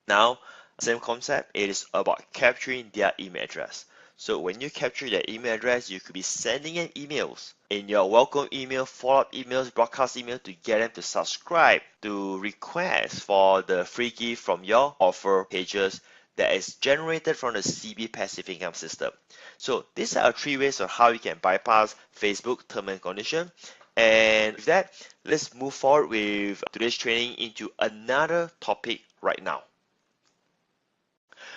Now, same concept, it is about capturing their email address. So when you capture their email address, you could be sending in emails in your welcome email, follow-up emails, broadcast email to get them to subscribe, to request for the free gift from your offer pages that is generated from the CB passive income system. So these are 3 ways of how you can bypass Facebook term and condition. And with that, let's move forward with today's training into another topic right now.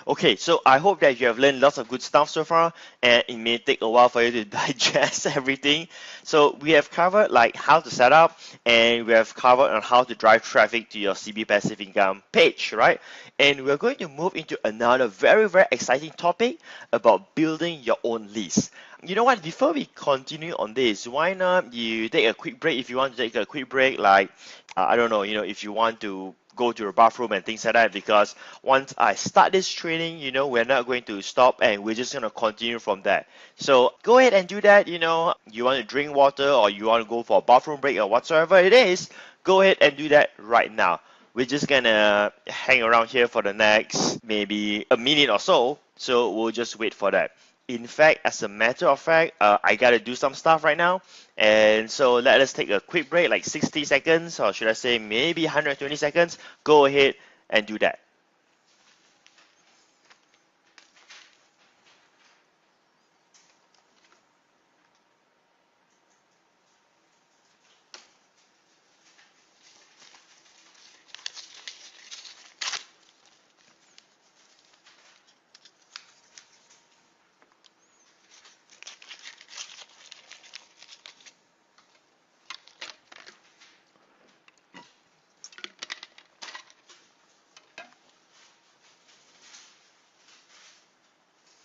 Okay, so I hope that you have learned lots of good stuff so far, and it may take a while for you to digest everything. So we have covered like how to set up, and we have covered on how to drive traffic to your CB passive income page, right? And we're going to move into another very, very exciting topic about building your own list. You know what, before we continue on this, why not you take a quick break if you want to take a quick break, like, I don't know, if you want to go to the bathroom and things like that, because once I start this training, we're not going to stop and we're just going to continue from that. So go ahead and do that. You want to drink water or you want to go for a bathroom break or whatsoever it is, go ahead and do that right now. We're just gonna hang around here for the next maybe a minute or so, so we'll just wait for that. In fact, as a matter of fact, I gotta do some stuff right now, and so let us take a quick break, like 60 seconds, or should I say maybe 120 seconds. Go ahead and do that.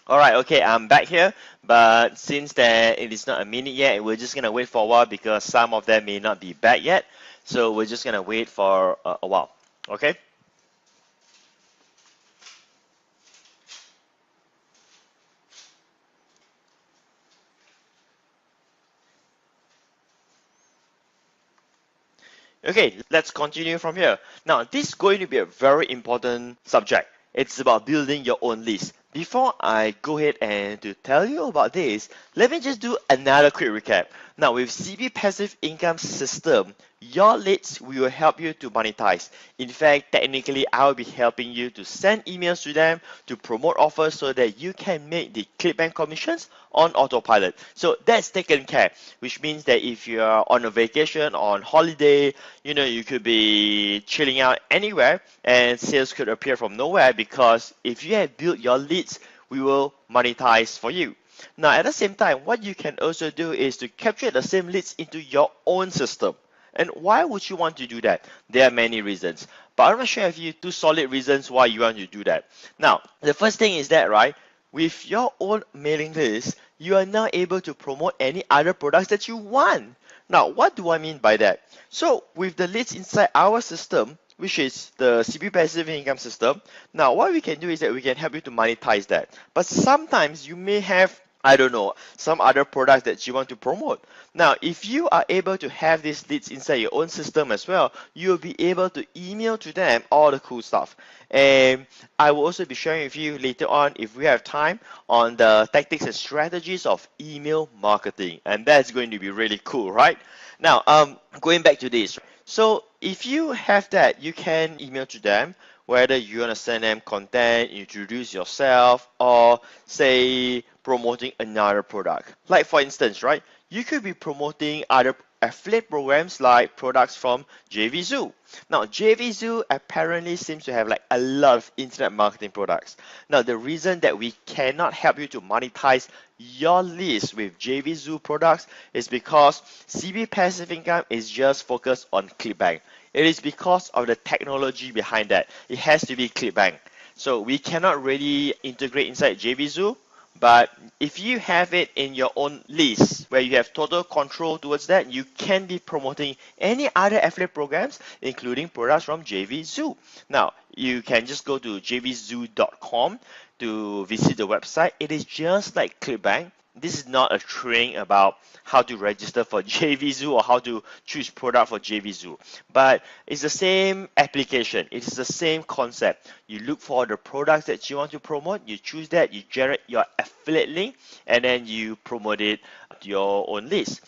All right, okay, I'm back here, but since that it is not a minute yet, we're just gonna wait for a while because some of them may not be back yet. So we're just gonna wait for a while, okay? Okay, let's continue from here. Now, this is going to be a very important subject. It's about building your own list. Before I go ahead and to tell you about this, let me just do another quick recap. Now, with CB Passive Income System, your leads will help you to monetize. In fact, technically, I'll be helping you to send emails to them to promote offers so that you can make the Clickbank commissions on autopilot. So that's taken care, which means that if you're on a vacation, on holiday, you could be chilling out anywhere and sales could appear from nowhere, because if you have built your leads, we will monetize for you. Now, at the same time, what you can also do is to capture the same leads into your own system. And why would you want to do that? There are many reasons, but I'm going to share with you 2 solid reasons why you want to do that. Now, the first thing is that, right, with your own mailing list, you are now able to promote any other products that you want. Now, what do I mean by that? So, with the leads inside our system, which is the CB Passive Income System, now what we can do is that we can help you to monetize that. But sometimes you may have, I don't know, some other product that you want to promote. Now, if you are able to have these leads inside your own system as well, you'll be able to email to them all the cool stuff. And I will also be sharing with you later on, if we have time, on the tactics and strategies of email marketing. And that's going to be really cool, right? Now, going back to this. So if you have that, you can email to them, whether you want to send them content, introduce yourself, or say promoting another product. Like for instance, right, You could be promoting other affiliate programs like products from JVZoo. Now, JVZoo apparently seems to have like a lot of internet marketing products. Now, the reason that we cannot help you to monetize your list with JVZoo products is because CB Passive Income is just focused on Clickbank. It is because of the technology behind that. It has to be Clickbank. So we cannot really integrate inside JVZoo, but if you have it in your own list where you have total control towards that, you can be promoting any other affiliate programs, including products from JVZoo. Now, you can just go to jvzoo.com to visit the website. It is just like Clickbank. This is not a training about how to register for JVZoo or how to choose product for JVZoo, but it's the same application. It's the same concept. You look for the products that you want to promote, you choose that, you generate your affiliate link, and then you promote it to your own list.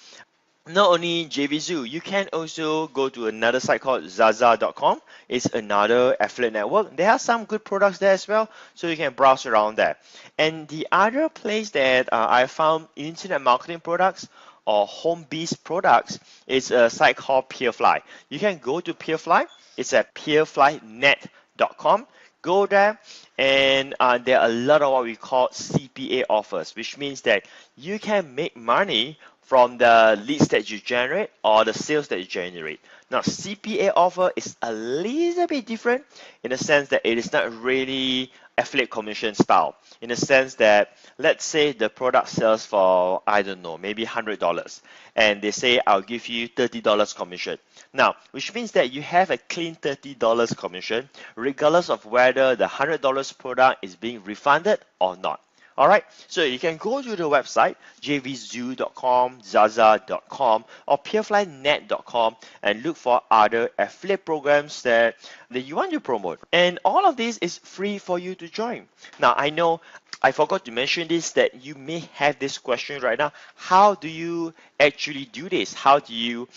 Not only JVZoo, you can also go to another site called Zaza.com. It's another affiliate network. There are some good products there as well, so you can browse around there. And the other place that I found internet marketing products or home-based products is a site called Peerfly. You can go to Peerfly. It's at peerflynet.com. Go there, and there are a lot of what we call CPA offers, which means that you can make money from the leads that you generate or the sales that you generate. Now, CPA offer is a little bit different in the sense that it is not really affiliate commission style. In the sense that, let's say the product sells for, I don't know, maybe $100, and they say, I'll give you $30 commission. Now, which means that you have a clean $30 commission, regardless of whether the $100 product is being refunded or not. Alright, so you can go to the website jvzoo.com, zaza.com, or peerflynet.com and look for other affiliate programs that you want to promote. And all of this is free for you to join. Now, I know I forgot to mention this, that you may have this question right now. How do you actually do this? How do you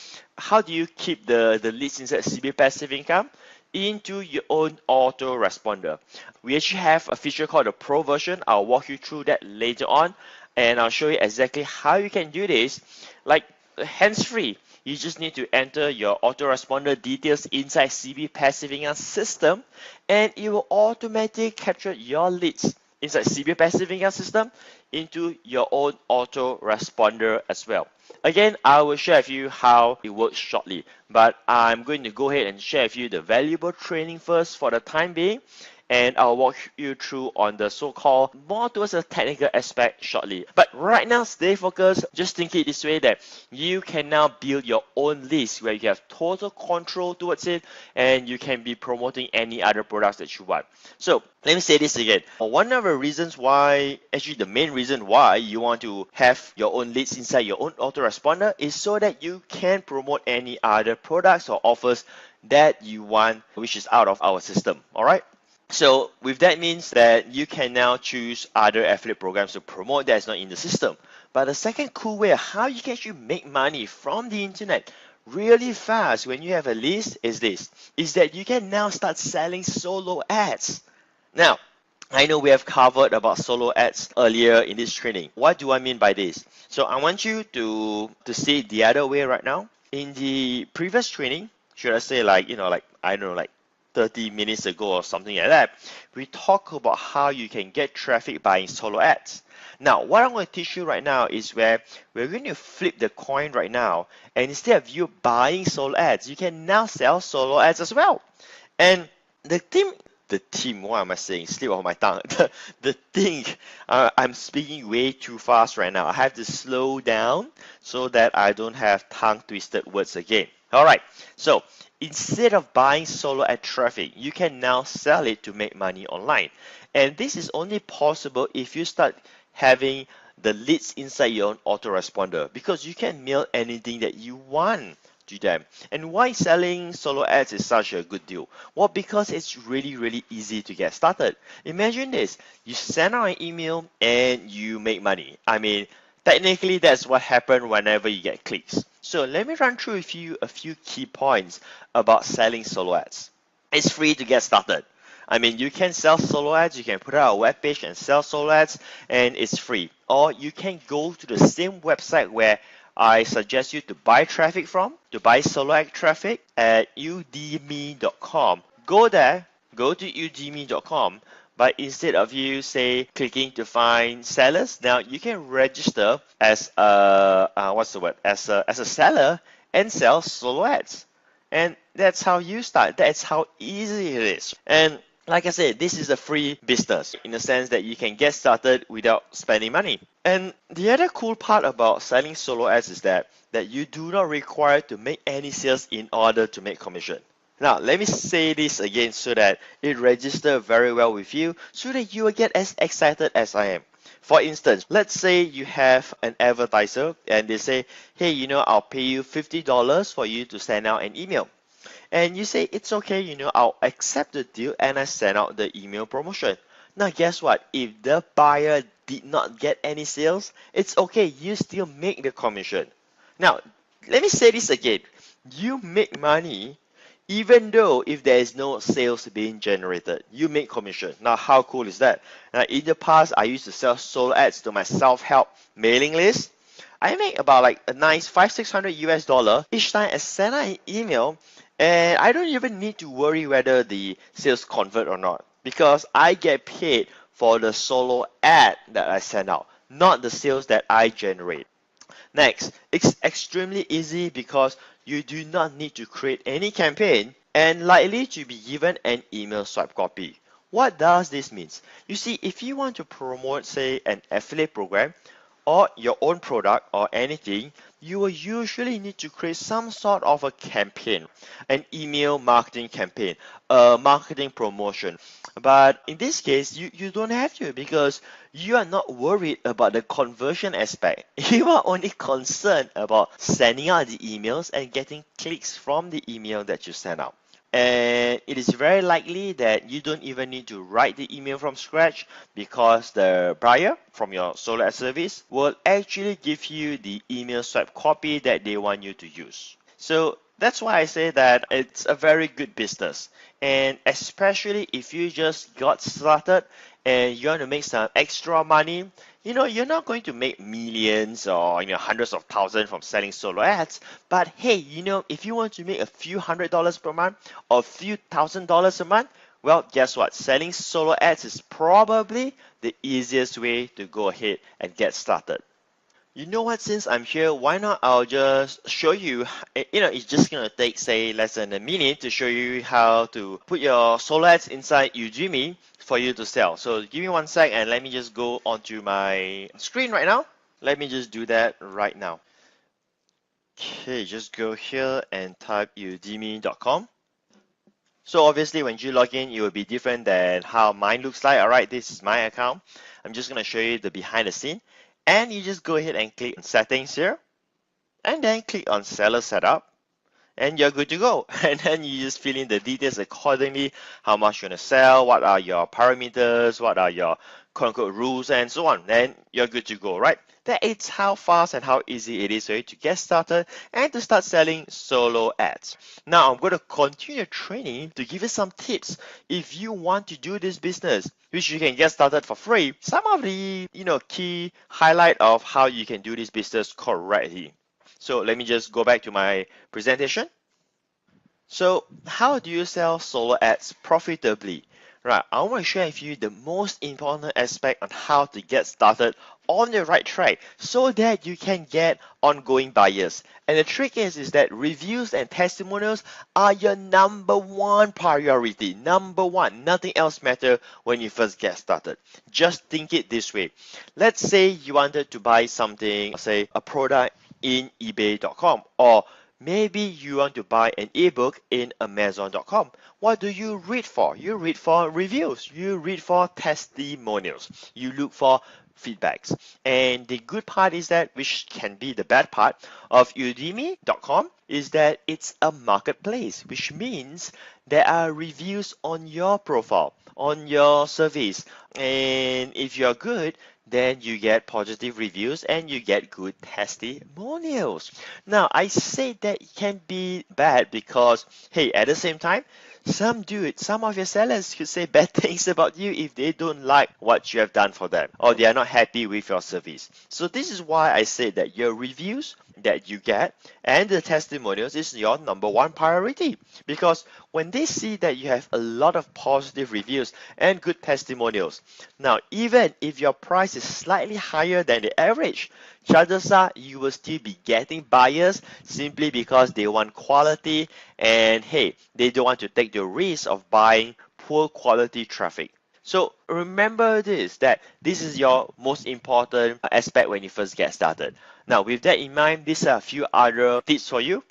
keep the leads inside CB Passive Income into your own autoresponder? We actually have a feature called the Pro version. I'll walk you through that later on, and I'll show you exactly how you can do this, like hands-free. You just need to enter your autoresponder details inside CB Passive Income system, and it will automatically capture your leads inside CB Passive Income system into your own autoresponder as well. Again, I will share with you how it works shortly, but I'm going to go ahead and share with you the valuable training first for the time being, and I'll walk you through on the so-called more towards the technical aspect shortly. But right now, stay focused. Just think it this way, that you can now build your own list where you have total control towards it, and you can be promoting any other products that you want. So let me say this again. One of the reasons why, actually the main reason why you want to have your own leads inside your own autoresponder is so that you can promote any other products or offers that you want, which is out of our system. All right. So with that means that you can now choose other affiliate programs to promote that is not in the system. But the second cool way of how you can actually make money from the internet really fast when you have a list is that you can now start selling solo ads. Now, I know we have covered about solo ads earlier in this training. What do I mean by this? So I want you to see it the other way right now. In the previous training, should I say like 30 minutes ago or something like that, we talk about how you can get traffic buying solo ads. Now, what I'm going to teach you right now is where we're going to flip the coin right now, and instead of you buying solo ads, you can now sell solo ads as well. And the theme, what am I saying? Slip off my tongue. The thing, I'm speaking way too fast right now. I have to slow down so that I don't have tongue twisted words again. All right, so instead of buying solo ad traffic, you can now sell it to make money online. And this is only possible if you start having the leads inside your own autoresponder, because you can mail anything that you want to them. And why selling solo ads is such a good deal? Well, because it's really easy to get started. Imagine this, you send out an email and you make money. I mean, technically that's what happens whenever you get clicks. So let me run through with you a few key points about selling solo ads. It's free to get started. I mean, you can sell solo ads, you can put out a web page and sell solo ads, and it's free. Or you can go to the same website where I suggest you to buy traffic from, to buy solo ad traffic at udemy.com. Go there, go to udemy.com, but instead of you say clicking to find sellers, now you can register as a what's the word? As a seller and sell solo ads. And that's how you start. That's how easy it is. And like I said, this is a free business in the sense that you can get started without spending money. And the other cool part about selling solo ads is that you do not require to make any sales in order to make commission. Now, let me say this again so that it registers very well with you so that you will get as excited as I am. For instance, let's say you have an advertiser and they say, hey, I'll pay you $50 for you to send out an email. And you say, it's okay, I'll accept the deal and I send out the email promotion. Now, guess what? If the buyer did not get any sales, it's okay, you still make the commission. Now, let me say this again. You make money even though if there is no sales being generated, you make commission. Now, how cool is that? Now, in the past, I used to sell solo ads to my self-help mailing list. I make about like a nice $500-600 each time I send out an email, and I don't even need to worry whether the sales convert or not because I get paid for the solo ad that I send out, not the sales that I generate. Next, it's extremely easy because you do not need to create any campaign and likely to be given an email swipe copy. What does this mean? You see, if you want to promote, say, an affiliate program or your own product or anything, you will usually need to create some sort of a campaign, an email marketing campaign, a marketing promotion. But in this case, you don't have to because you are not worried about the conversion aspect. You are only concerned about sending out the emails and getting clicks from the email that you send out. And it is very likely that you don't even need to write the email from scratch because the buyer from your solo ad service will actually give you the email swipe copy that they want you to use. So that's why I say that it's a very good business. And especially if you just got started and you want to make some extra money, you're not going to make millions or hundreds of thousands from selling solo ads. But hey, if you want to make a few $100s per month or a few $1,000s a month, well, guess what? Selling solo ads is probably the easiest way to go ahead and get started. You know what, since I'm here, why not I'll just show you, it's just gonna take say less than a minute to show you how to put your solo ads inside Udemy for you to sell. So give me one sec and let me just go onto my screen right now. Let me just do that right now. Okay, just go here and type udemy.com. So obviously when you log in, it will be different than how mine looks like. All right, this is my account. I'm just gonna show you the behind the scene. And you just go ahead and click on settings here and then click on seller setup and you're good to go. And then you just fill in the details accordingly, how much you want to sell, what are your parameters, what are your quote unquote rules and so on. Then you're good to go, right? That is how fast and how easy it is for you to get started and to start selling solo ads. Now I'm going to continue training to give you some tips if you want to do this business, which you can get started for free. Some of the key highlight of how you can do this business correctly. So let me just go back to my presentation. So how do you sell solo ads profitably? Right, I want to share with you the most important aspect on how to get started on the right track so that you can get ongoing buyers. And the trick is that reviews and testimonials are your number one priority. Number one, nothing else matters when you first get started. Just think it this way. Let's say you wanted to buy something, say a product in ebay.com, or maybe you want to buy an ebook in Amazon.com. What do you read for? You read for reviews. You read for testimonials. You look for feedbacks. And the good part is that, which can be the bad part of Udemy.com, is that it's a marketplace, which means there are reviews on your profile, on your service, And if you're good, then you get positive reviews and you get good testimonials. Now, I say that it can be bad because, hey, at the same time, some of your sellers could say bad things about you if they don't like what you have done for them or they are not happy with your service. So this is why I say that your reviews that you get and the testimonials is your number one priority, because when they see that you have a lot of positive reviews and good testimonials, now even if your price is slightly higher than the average, chances are you will still be getting buyers simply because they want quality, and hey, they don't want to take the risk of buying poor quality traffic. So remember this, that this is your most important aspect when you first get started. Now with that in mind, these are a few other tips for you.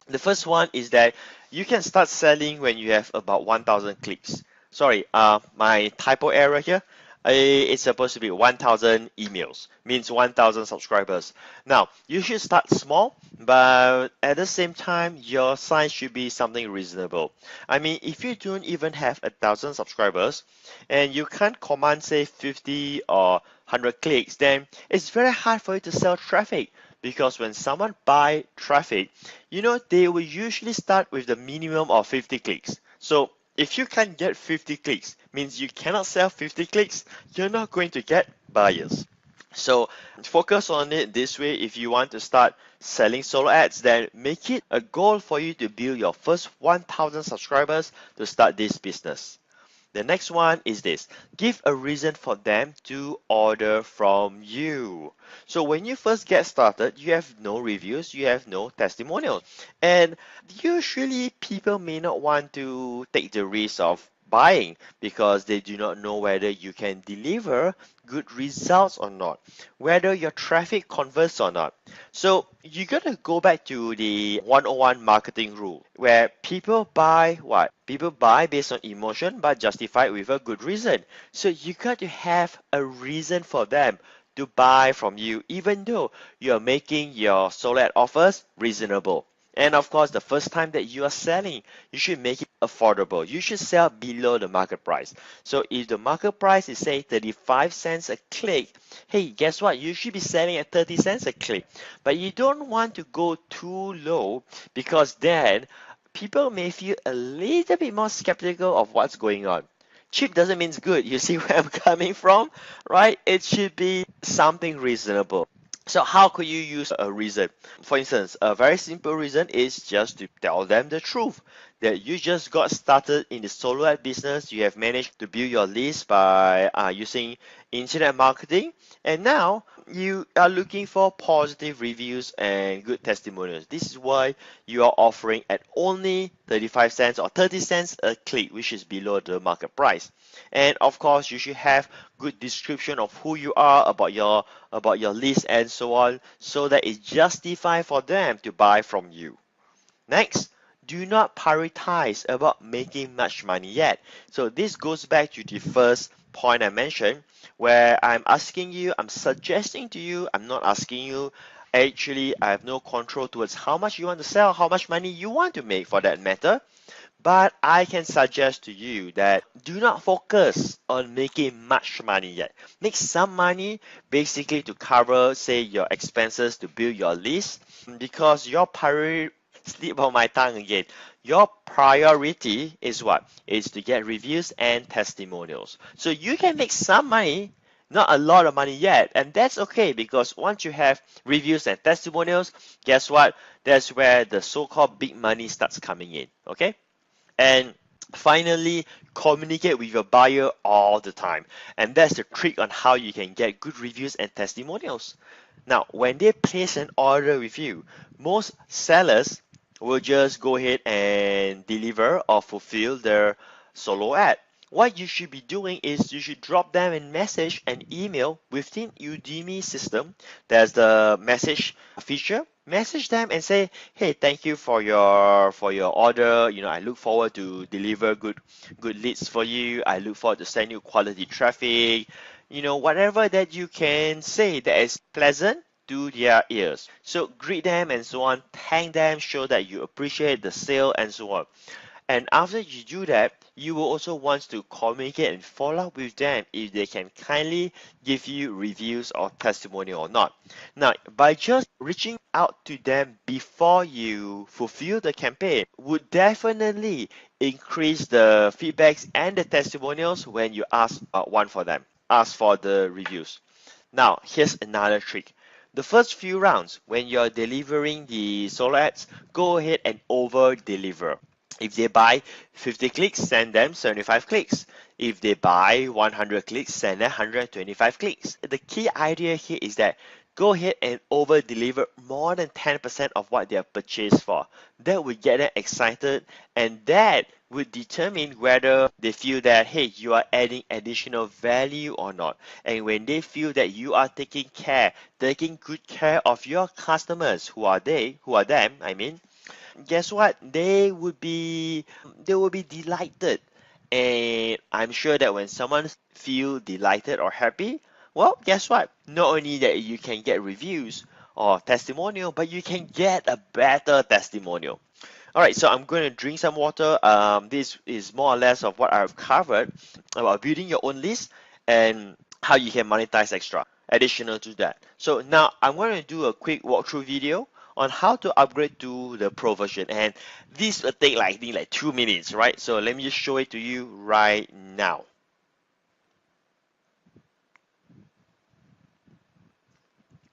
The first one is that you can start selling when you have about 1,000 clicks. Sorry, my typo error here. It's supposed to be 1,000 emails, means 1,000 subscribers. Now, you should start small, but at the same time, your size should be something reasonable. I mean, if you don't even have 1,000 subscribers and you can't command, say, 50 or 100 clicks, then it's very hard for you to sell traffic, because when someone buy traffic, they will usually start with the minimum of 50 clicks. So if you can't get 50 clicks, means you cannot sell 50 clicks, you're not going to get buyers. So focus on it this way. If you want to start selling solo ads, then make it a goal for you to build your first 1,000 subscribers to start this business. The next one is this: give a reason for them to order from you. So when you first get started, you have no reviews, you have no testimonials. And usually people may not want to take the risk of buying because they do not know whether you can deliver good results or not, whether your traffic converts or not. So you gotta go back to the 101 marketing rule, where people buy what? People buy based on emotion but justified with a good reason. So you got to have a reason for them to buy from you, even though you're making your solo ad offers reasonable. And of course, the first time that you are selling, you should make it affordable. You should sell below the market price. So if the market price is, say, 35 cents a click, hey, guess what? You should be selling at 30 cents a click. But you don't want to go too low, because then people may feel a little bit more skeptical of what's going on. Cheap doesn't mean good. You see where I'm coming from, right? It should be something reasonable. So how could you use a reason? For instance, a very simple reason is just to tell them the truth, that you just got started in the solo ad business, you have managed to build your list by using internet marketing, and now you are looking for positive reviews and good testimonials. This is why you are offering at only 35 cents or 30 cents a click, which is below the market price. And of course, you should have good description of who you are, about your list and so on, so that it's justified for them to buy from you. Next, do not prioritize about making much money yet. So this goes back to the first point I mentioned, where I'm asking you, I'm suggesting to you, I'm not asking you. Actually, I have no control towards how much you want to sell, how much money you want to make for that matter. But I can suggest to you that do not focus on making much money yet. Make some money basically to cover, say, your expenses to build your list, because your priority, slip on my tongue again, your priority is what? Is to get reviews and testimonials. So you can make some money, not a lot of money yet, and that's okay, because once you have reviews and testimonials, guess what? That's where the so-called big money starts coming in. Okay? And finally, communicate with your buyer all the time. And that's the trick on how you can get good reviews and testimonials. Now, when they place an order with you, most sellers will just go ahead and deliver or fulfill their solo ad. What you should be doing is you should drop them a message and email within Udemy system. There's the message feature. Message them and say, hey, thank you for your order. I look forward to deliver good leads for you. I look forward to send you quality traffic. Whatever that you can say that is pleasant to their ears. So greet them and so on, thank them, show that you appreciate the sale and so on. And after you do that, you will also want to communicate and follow up with them if they can kindly give you reviews or testimonial or not. Now, by just reaching out to them before you fulfill the campaign would definitely increase the feedbacks and the testimonials when you ask one for them, ask for the reviews. Now, here's another trick. The first few rounds, when you're delivering the solo ads, go ahead and over deliver. If they buy 50 clicks, send them 75 clicks. If they buy 100 clicks, send them 125 clicks. The key idea here is that go ahead and over deliver more than 10% of what they have purchased for. That would get them excited, and that would determine whether they feel that, hey, you are adding additional value or not. And when they feel that you are taking good care of your customers, who are them, I mean, guess what? They will be delighted. And I'm sure that when someone feel delighted or happy, well, guess what? Not only that you can get reviews or testimonial, but you can get a better testimonial. All right, so I'm going to drink some water. This is more or less of what I've covered about building your own list and how you can monetize extra additional to that. So now I'm going to do a quick walkthrough video on how to upgrade to the pro version, and this will take like I think like 2 minutes, right? So let me just show it to you right now.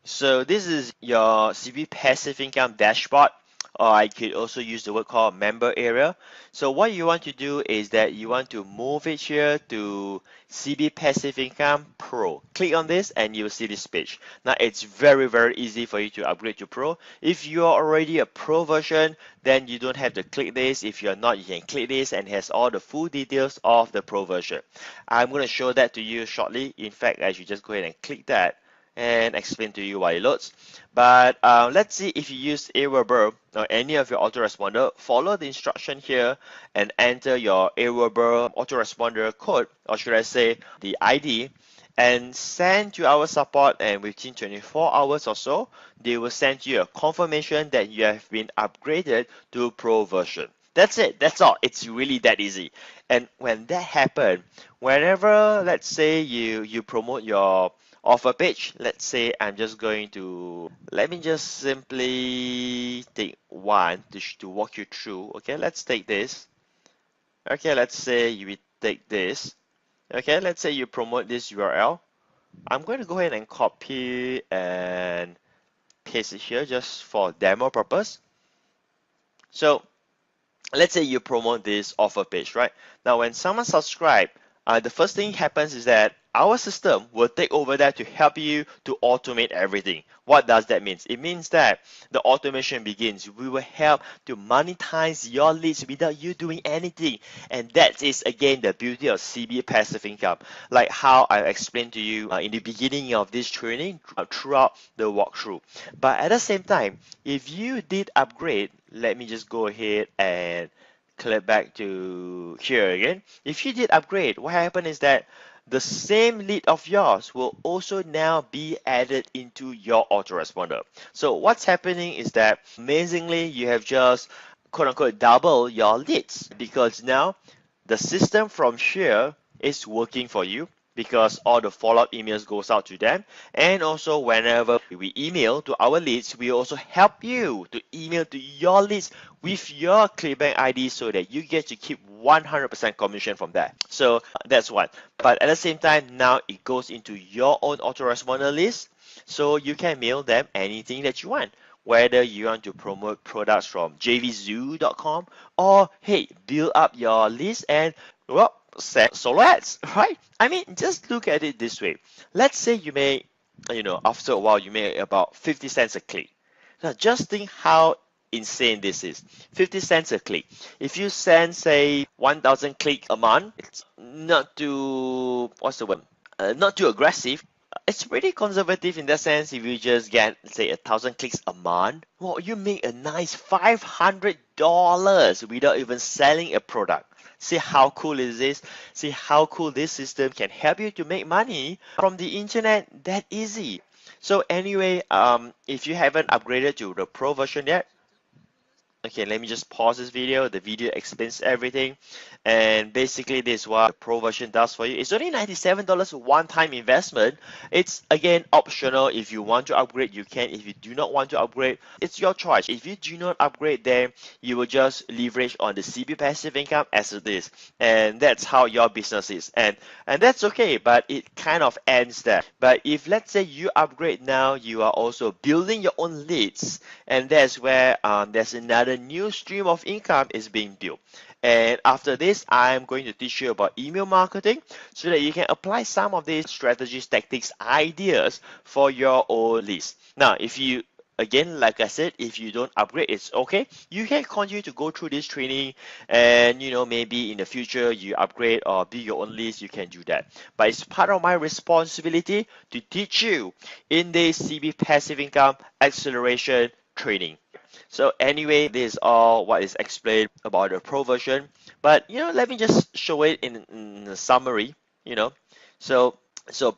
So this is your CB passive income dashboard, or I could also use the word called member area. So what you want to do is that you want to move it here to CB passive income pro. Click on this and you'll see this page. Now it's very, very easy for you to upgrade to pro. If you are already a pro version, then you don't have to click this. If you're not, you can click this and it has all the full details of the pro version. I'm going to show that to you shortly. In fact, I should just go ahead and click that and explain to you why it loads. But let's see if you use Aweber or any of your autoresponder, follow the instruction here and enter your Aweber autoresponder code, or should I say the ID, and send to our support, and within 24 hours or so, they will send you a confirmation that you have been upgraded to pro version. That's it. That's all. It's really that easy. And when that happens, whenever, let's say you promote your offer page, let's say I'm just going to, let me just simply take one to walk you through. Okay, let's take this. Okay, let's say you take this. Okay, let's say you promote this URL. I'm going to go ahead and copy and paste it here just for demo purpose. So let's say you promote this offer page, right? Now, when someone subscribe, the first thing happens is that our system will take over that to help you to automate everything. What does that mean? It means that the automation begins. We will help to monetize your leads without you doing anything. And that is again the beauty of CB passive income. Like how I explained to you in the beginning of this training throughout the walkthrough. But at the same time, if you did upgrade, let me just go ahead and click back to here again. If you did upgrade, what happened is that the same lead of yours will also now be added into your autoresponder. So what's happening is that amazingly you have just quote unquote double your leads, because now the system from here is working for you, because all the follow-up emails goes out to them, and also whenever we email to our leads, we also help you to email to your leads with your Clickbank ID so that you get to keep 100% commission from that. So that's one. But at the same time, now it goes into your own autoresponder list, so you can mail them anything that you want, whether you want to promote products from jvzoo.com, or hey, build up your list and, well, set solo ads, right? I mean, just look at it this way. Let's say you make, after a while, you make about 50 cents a click. Now, just think how insane this is. 50 cents a click. If you send, say, 1,000 click a month, it's not too, what's the word? Not too aggressive. It's pretty conservative in that sense. If you just get, say, 1,000 clicks a month, well, you make a nice $500 without even selling a product. See how cool is this? See how cool this system can help you to make money from the internet that easy. So anyway, if you haven't upgraded to the pro version yet, Okay, let me just pause this video. The video explains everything. And basically, this is what the Pro version does for you. It's only $97 one-time investment. It's, again, optional. If you want to upgrade, you can. If you do not want to upgrade, it's your choice. If you do not upgrade, then you will just leverage on the CB passive income as it is. And that's how your business is. And that's okay, but it kind of ends there. But if, let's say, you upgrade now, you are also building your own leads. And that's where there's another new stream of income is being built. And after this, I'm going to teach you about email marketing so that you can apply some of these strategies, tactics, ideas for your own list. Now, if you again, like I said, if you don't upgrade, it's okay. You can continue to go through this training and maybe in the future you upgrade or build your own list, you can do that. But it's part of my responsibility to teach you in this CB passive income acceleration training. So anyway, this is all what is explained about the Pro version. But let me just show it in a summary. You know, so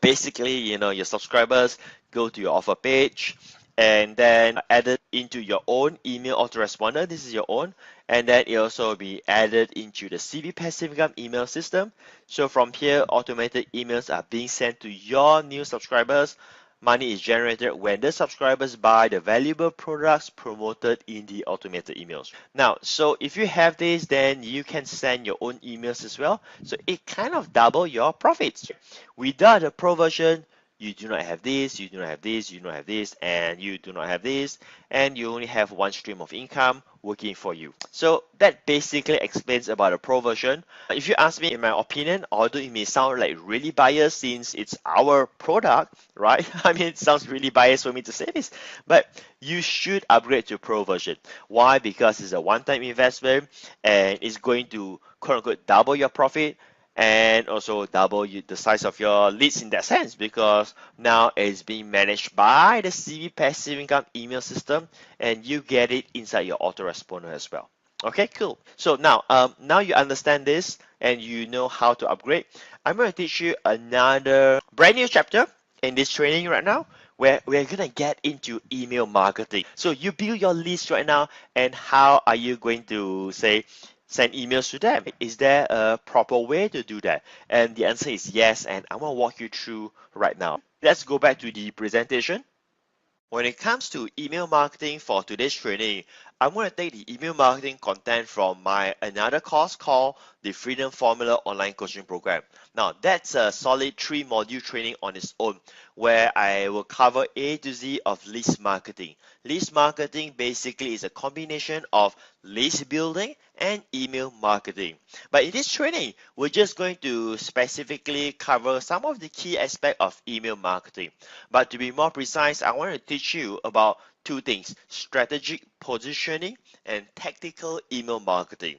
basically, your subscribers go to your offer page and then add it into your own email autoresponder. This is your own, and then it also will be added into the CB passive income email system. So from here, automated emails are being sent to your new subscribers. Money is generated when the subscribers buy the valuable products promoted in the automated emails. Now, so if you have this, then you can send your own emails as well. So it kind of double your profits. Without the Pro version, you do not have this, you do not have this, you do not have this, and you do not have this, and you only have one stream of income working for you. So that basically explains about the Pro version. If you ask me, in my opinion, although it may sound like really biased since it's our product, right? I mean, it sounds really biased for me to say this, but you should upgrade to Pro version. Why? Because it's a one-time investment and it's going to quote unquote double your profit and also double the size of your leads in that sense, because now it's being managed by the CB passive income email system and you get it inside your autoresponder as well. Okay, cool. So now you understand this and you know how to upgrade. I'm going to teach you another brand new chapter in this training right now, where we're gonna get into email marketing. So you build your list right now, and how are you going to send emails to them? Is there a proper way to do that? And the answer is yes, and I'm gonna walk you through right now. Let's go back to the presentation. When it comes to email marketing for today's training, I'm going to take the email marketing content from my another course called the Freedom Formula Online Coaching Program. Now, that's a solid 3-module training on its own, where I will cover A to Z of list marketing. List marketing basically is a combination of list building and email marketing. But in this training, we're just going to specifically cover some of the key aspects of email marketing. But to be more precise, I want to teach you about two things: strategic positioning and tactical email marketing.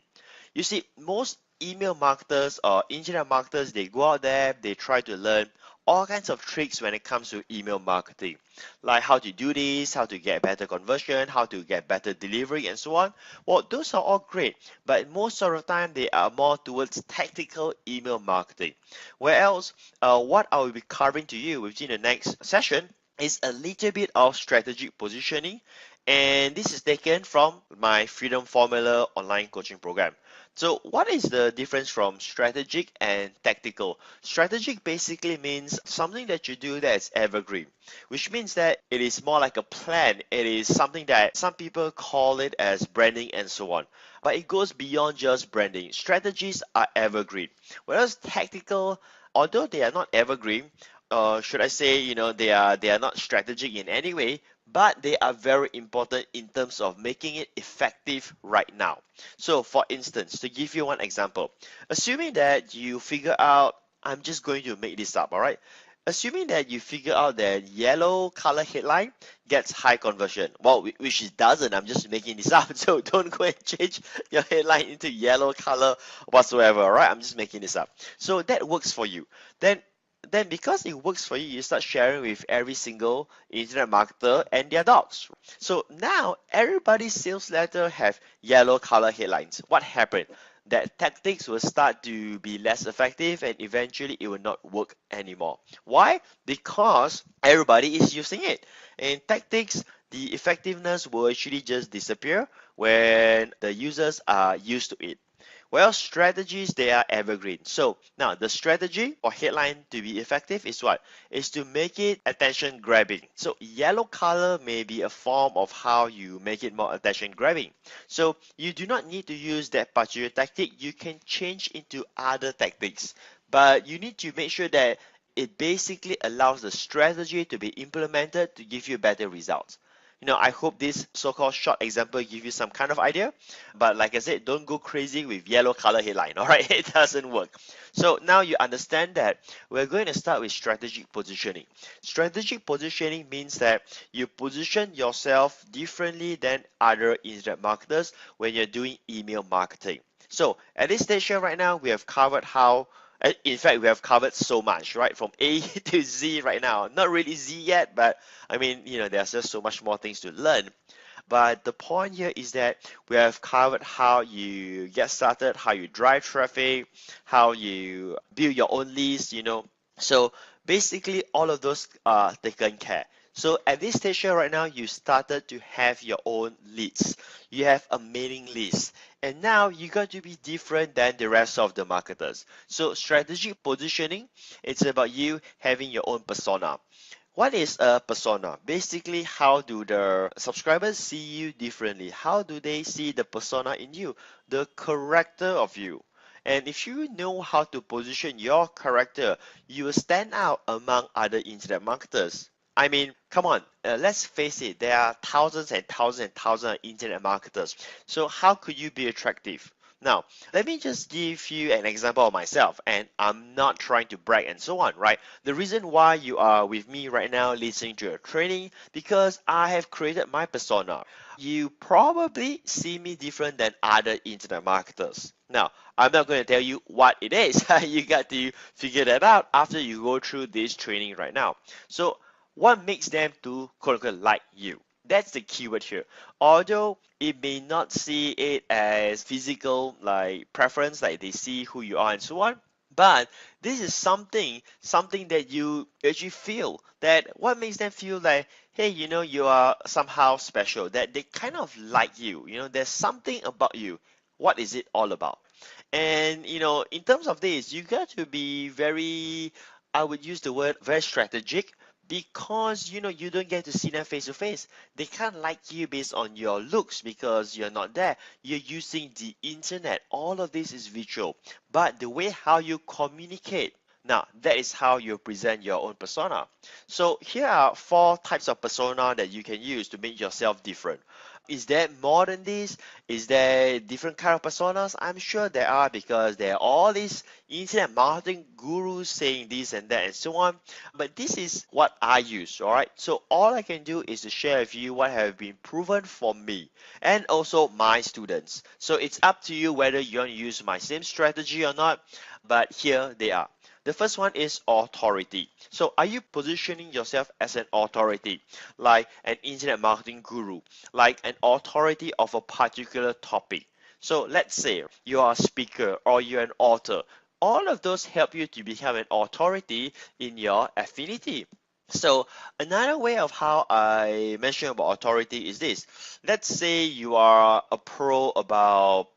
You see, most email marketers or internet marketers, they go out there, they try to learn all kinds of tricks when it comes to email marketing, like how to do this, how to get better conversion, how to get better delivery, and so on. Well, those are all great, but most of the time they are more towards tactical email marketing. Whereas what I will be covering to you within the next session is a little bit of strategic positioning, and this is taken from my Freedom Formula online coaching program. So what is the difference from strategic and tactical? Strategic basically means something that you do that's evergreen, which means that it is more like a plan. It is something that some people call it as branding and so on. But it goes beyond just branding. Strategies are evergreen, whereas tactical, although they are not evergreen, should I say, they are not strategic in any way, but they are very important in terms of making it effective right now. So for instance, to give you one example, assuming that you figure out, I'm just going to make this up, all right? Assuming that you figure out that yellow color headline gets high conversion, well, which it doesn't, I'm just making this up, so don't go and change your headline into yellow color whatsoever, all right? I'm just making this up. So that works for you. Then because it works for you, you start sharing with every single internet marketer and their dogs. So now everybody's sales letter have yellow color headlines. What happened? that tactics will start to be less effective and eventually it will not work anymore. Why? Because everybody is using it. In tactics, the effectiveness will actually just disappear when the users are used to it. Well, strategies, they are evergreen. So now the strategy or headline to be effective is what? Is to make it attention grabbing. So yellow color may be a form of how you make it more attention grabbing. So you do not need to use that particular tactic. You can change into other tactics. But you need to make sure that it basically allows the strategy to be implemented to give you better results. I hope this so-called short example give you some kind of idea. But like I said, don't go crazy with yellow color headline, all right? It doesn't work. So now you understand that we're going to start with strategic positioning. Strategic positioning means that you position yourself differently than other internet marketers when you're doing email marketing. So at this stage here right now, we have covered how in fact, we have covered so much, right? From A to Z right now. Not really Z yet, but I mean, there's just so much more things to learn. But the point here is that we have covered how you get started, how you drive traffic, how you build your own list. So basically all of those are taken care. So at this stage here right now, you started to have your own leads. You have a mailing list. And now you got to be different than the rest of the marketers. So strategic positioning, it's about you having your own persona. What is a persona? Basically, how do the subscribers see you differently? How do they see the persona in you, the character of you? And if you know how to position your character, you will stand out among other internet marketers. I mean, come on, let's face it, there are thousands and thousands and thousands of internet marketers. So how could you be attractive? Now, let me just give you an example of myself, and I'm not trying to brag and so on, right? The reason why you are with me right now listening to a training, because I have created my persona. You probably see me different than other internet marketers. Now, I'm not going to tell you what it is. You got to figure that out after you go through this training right now. So, what makes them to quote unquote like you? That's the keyword here. Although it may not see it as physical like preference, like they see who you are and so on, but this is something that you actually feel, that what makes them feel like, hey, you are somehow special, that they kind of like you, there's something about you. What is it all about? And in terms of this, you got to be very, I would use the word very strategic, because you don't get to see them face to face. They can't like you based on your looks because you're not there. You're using the internet. All of this is visual. But the way how you communicate, now that is how you present your own persona. So here are 4 types of persona that you can use to make yourself different. Is there more than this? Is there different kind of personas? I'm sure there are, because there are all these internet marketing gurus saying this and that and so on. But this is what I use, all right? So all I can do is to share with you what have been proven for me and also my students. So it's up to you whether you want to use my same strategy or not, but here they are. The first one is authority. So are you positioning yourself as an authority, like an internet marketing guru, like an authority of a particular topic? So let's say you are a speaker or you're an author. All of those help you to become an authority in your affinity. So another way of how I mention about authority is this. Let's say you are a pro about,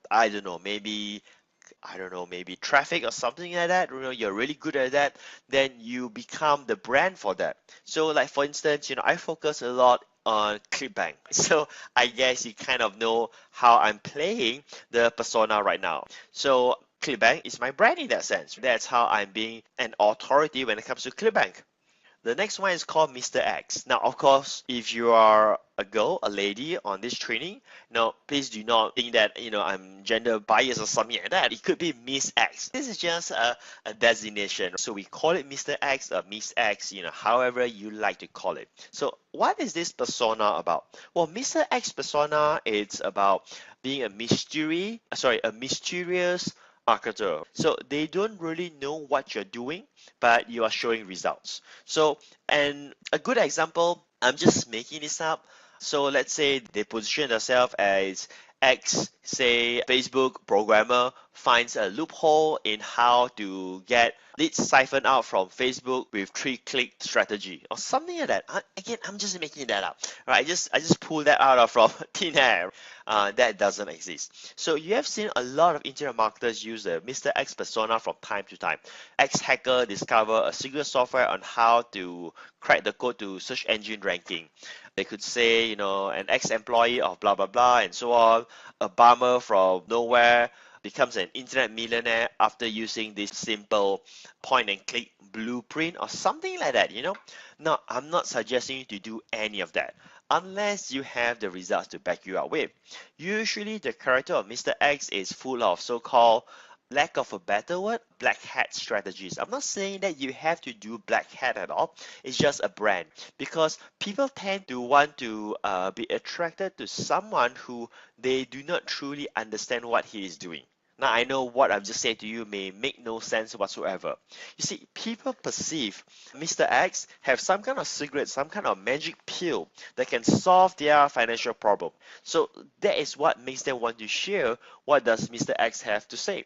maybe traffic or something like that. You're really good at that. Then you become the brand for that. So like for instance, I focus a lot on Clickbank. So I guess you kind of know how I'm playing the persona right now. So Clickbank is my brand in that sense. That's how I'm being an authority when it comes to Clickbank. The next one is called Mr. X. Now, of course, if you are a girl, a lady on this training, please do not think that, I'm gender biased or something like that. It could be Miss X. This is just a designation. So we call it Mr. X or Miss X, however you like to call it. So what is this persona about? Well, Mr. X persona, it's about being a mysterious marketer. So they don't really know what you're doing, but you are showing results. So, and a good example, I'm just making this up. So let's say they position themselves as X, say Facebook programmer finds a loophole in how to get leads siphoned out from Facebook with 3-click strategy or something like that. Again, I'm just making that up. Right? I just pulled that out of from thin air. That doesn't exist. So you have seen a lot of internet marketers use the Mr. X persona from time to time. X hacker discover a secret software on how to crack the code to search engine ranking. They could say, an ex-employee of blah blah blah and so on. A bummer from nowhere becomes an internet millionaire after using this simple point and click blueprint or something like that. Now, I'm not suggesting you to do any of that unless you have the results to back you up with. Usually, the character of Mr. X is full of so-called, lack of a better word, black hat strategies. I'm not saying that you have to do black hat at all. It's just a brand because people tend to want to be attracted to someone who they do not truly understand what he is doing. Now, I know what I've just said to you may make no sense whatsoever. You see, people perceive Mr. X have some kind of secret, some kind of magic pill that can solve their financial problem. So that is what makes them want to share what does Mr. X have to say.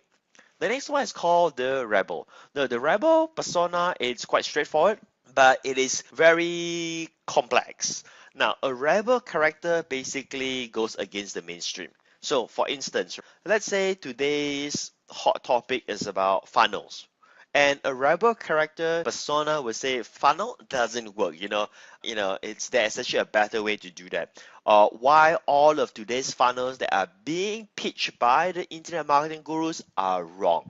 The next one is called the Rebel. The Rebel persona is quite straightforward, but it is very complex. Now, a rebel character basically goes against the mainstream. So, for instance, let's say today's hot topic is about funnels. And a rebel character persona would say funnel doesn't work. There's actually a better way to do that. Why all of today's funnels that are being pitched by the internet marketing gurus are wrong,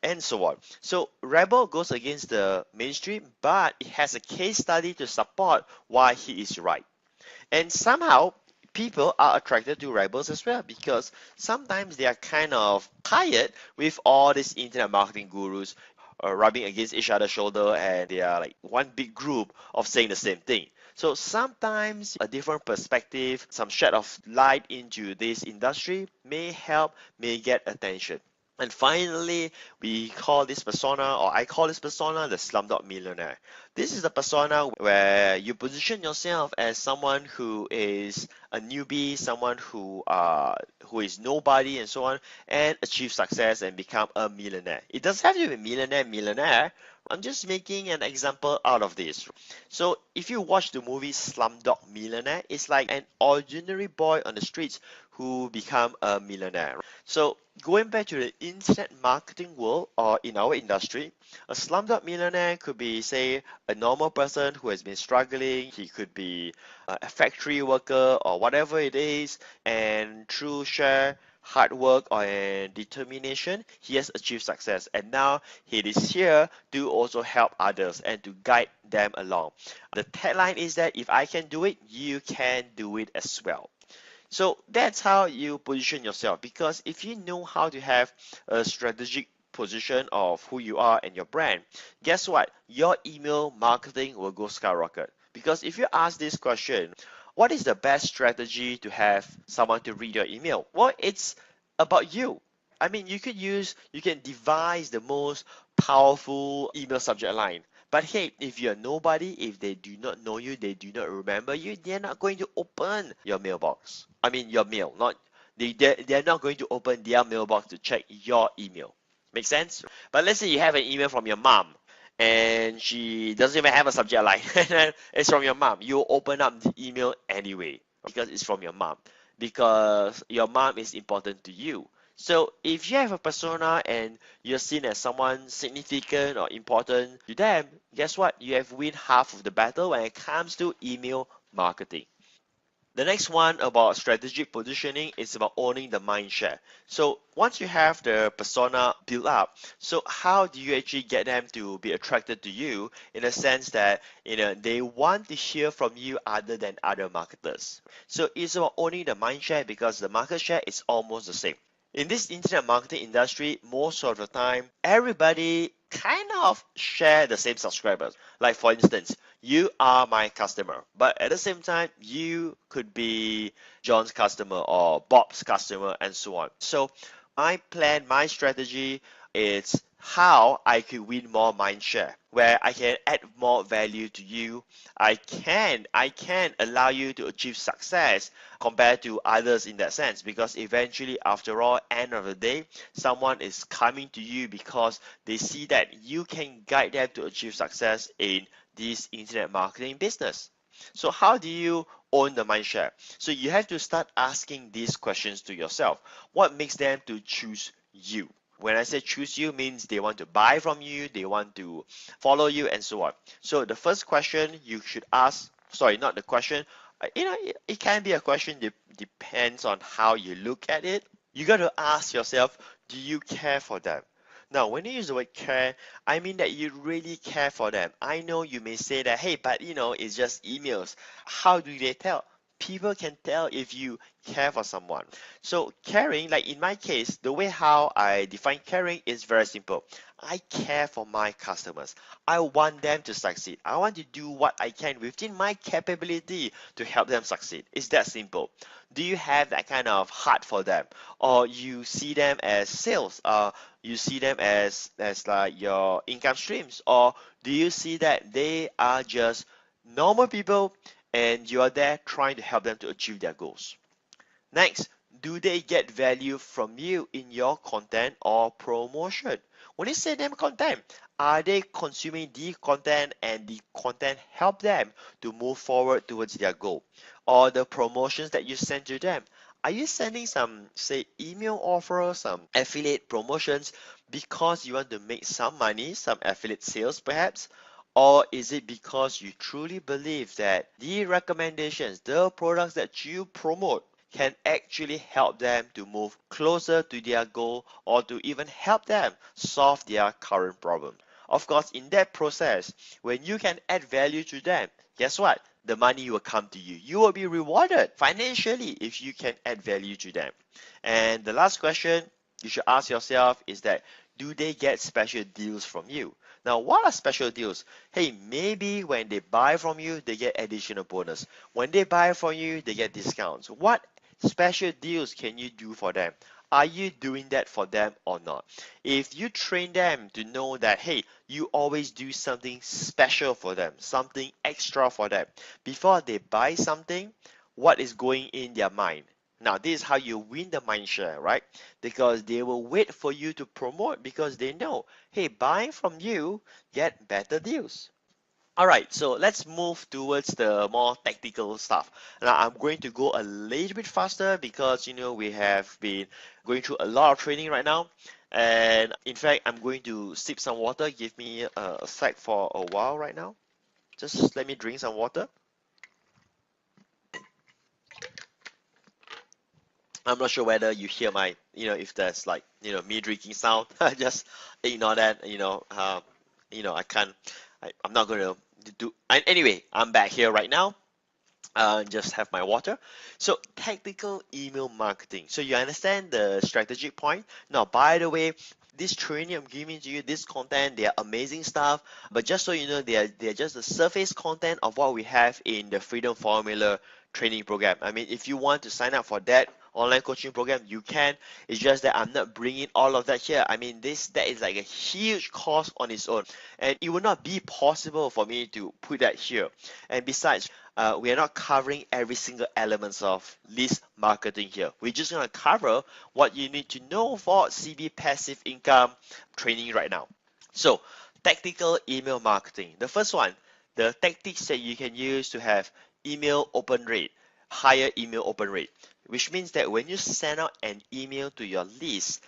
and so on. So Rebel goes against the mainstream, but it has a case study to support why he is right. And somehow people are attracted to rebels as well because sometimes they are kind of tired with all these internet marketing gurus rubbing against each other's shoulder, and they are like one big group of saying the same thing. So sometimes a different perspective, some shed of light into this industry may help, may get attention. And finally, we call this persona, or I call this persona, the Slumdog Millionaire. This is the persona where you position yourself as someone who is a newbie, someone who is nobody, and so on, and achieve success and become a millionaire. It doesn't have to be millionaire. I'm just making an example out of this. So if you watch the movie Slumdog Millionaire, it's like an ordinary boy on the streets who become a millionaire. So going back to the internet marketing world or in our industry, a slumdog millionaire could be, say, a normal person who has been struggling. He could be a factory worker or whatever it is, and through sheer hard work and determination, he has achieved success. And now he is here to also help others and to guide them along. The tagline is that if I can do it, you can do it as well. So that's how you position yourself, because if you know how to have a strategic position of who you are and your brand, guess what? Your email marketing will go skyrocket. Because if you ask this question, what is the best strategy to have someone to read your email? Well, it's about you. I mean, you can devise the most powerful email subject line. But hey, if you're nobody, if they do not know you, they do not remember you, they're not going to open your mailbox. I mean, your mail, not they're not going to open their mailbox to check your email. Make sense? But let's say you have an email from your mom and she doesn't even have a subject line. It's from your mom. You open up the email anyway because it's from your mom, because your mom is important to you. So if you have a persona and you're seen as someone significant or important to them, guess what? You have win half of the battle when it comes to email marketing. The next one about strategic positioning is about owning the mind share. So once you have the persona built up, so how do you actually get them to be attracted to you, in a sense that they want to hear from you other than other marketers. So it's about owning the mind share because the market share is almost the same. In this internet marketing industry, most of the time, everybody kind of share the same subscribers. Like for instance, you are my customer, but at the same time, you could be John's customer or Bob's customer and so on. So my plan, my strategy it's how I could win more mind share, where I can add more value to you. I can allow you to achieve success compared to others in that sense, because eventually, after all, end of the day, someone is coming to you because they see that you can guide them to achieve success in this internet marketing business. So how do you own the mind share? So you have to start asking these questions to yourself. What makes them to choose you? When I say choose you, means they want to buy from you, they want to follow you, and so on. So the first question you should ask, sorry, not the question, it can be a question, depends on how you look at it. You got to ask yourself, do you care for them? Now, when you use the word care, I mean that you really care for them. I know you may say that, hey, but it's just emails. How do they tell? People can tell if you care for someone. So caring, like in my case, the way how I define caring is very simple. I care for my customers. I want them to succeed. I want to do what I can within my capability to help them succeed. It's that simple. Do you have that kind of heart for them, or you see them as sales? You see them as like your income streams, or do you see that they are just normal people and you are there trying to help them to achieve their goals? Next, do they get value from you in your content or promotion? When you say them content, are they consuming the content and the content help them to move forward towards their goal? Or the promotions that you send to them, are you sending some, say, email offers, some affiliate promotions because you want to make some money, some affiliate sales perhaps? Or is it because you truly believe that the recommendations, the products that you promote can actually help them to move closer to their goal, or to even help them solve their current problem? Of course, in that process, when you can add value to them, guess what? The money will come to you. You will be rewarded financially if you can add value to them. And the last question you should ask yourself is that, do they get special deals from you? Now, what are special deals? Hey, maybe when they buy from you, they get additional bonus. When they buy from you, they get discounts. What special deals can you do for them? Are you doing that for them or not? If you train them to know that, hey, you always do something special for them, something extra for them, before they buy something, what is going in their mind? Now, this is how you win the mind share, right? Because they will wait for you to promote, because they know, hey, buying from you, get better deals. All right, so let's move towards the more tactical stuff. Now, I'm going to go a little bit faster because we have been going through a lot of training right now. And in fact, I'm going to sip some water. Give me a sec for a while right now. Just let me drink some water. I'm not sure whether you hear my, if there's like, me drinking sound. Just ignore that. I can't. I'm not going to do. And anyway, I'm back here right now. Just have my water. So tactical email marketing. So you understand the strategic point. Now, by the way, this training I'm giving to you, this content, they are amazing stuff. But just so you know, they are just the surface content of what we have in the Freedom Formula training program. I mean, if you want to sign up for that online coaching program, you can. It's just that I'm not bringing all of that here. I mean, that is like a huge cost on its own, and it would not be possible for me to put that here. And besides, we are not covering every single elements of list marketing here. We're just going to cover what you need to know for CB passive income training right now. So, tactical email marketing. The first one, the tactics that you can use to have email open rate, higher email open rate, which means that when you send out an email to your list,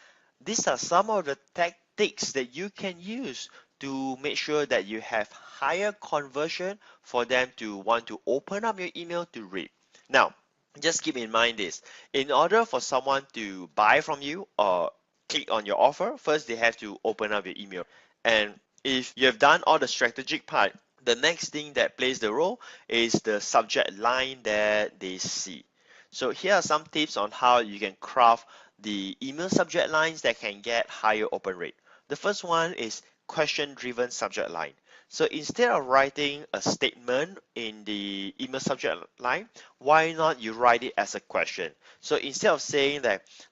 these are some of the tactics that you can use to make sure that you have higher conversion for them to want to open up your email to read. Now, just keep in mind this. In order for someone to buy from you or click on your offer, first they have to open up your email. And if you have done all the strategic part, the next thing that plays the role is the subject line that they see. So here are some tips on how you can craft the email subject lines that can get higher open rate. The first one is question-driven subject line. So instead of writing a statement in the email subject line, why not you write it as a question? So instead of saying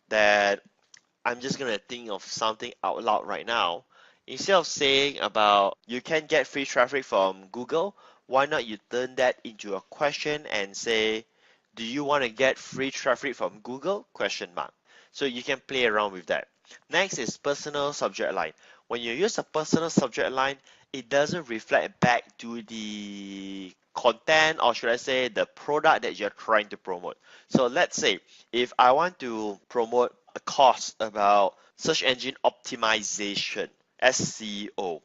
that I'm just gonna think of something out loud right now. Instead of saying about you can get free traffic from Google, why not you turn that into a question and say, do you want to get free traffic from Google? Question mark. So you can play around with that. Next is personal subject line. When you use a personal subject line, it doesn't reflect back to the content, or should I say the product that you're trying to promote. So let's say if I want to promote a course about search engine optimization, SEO,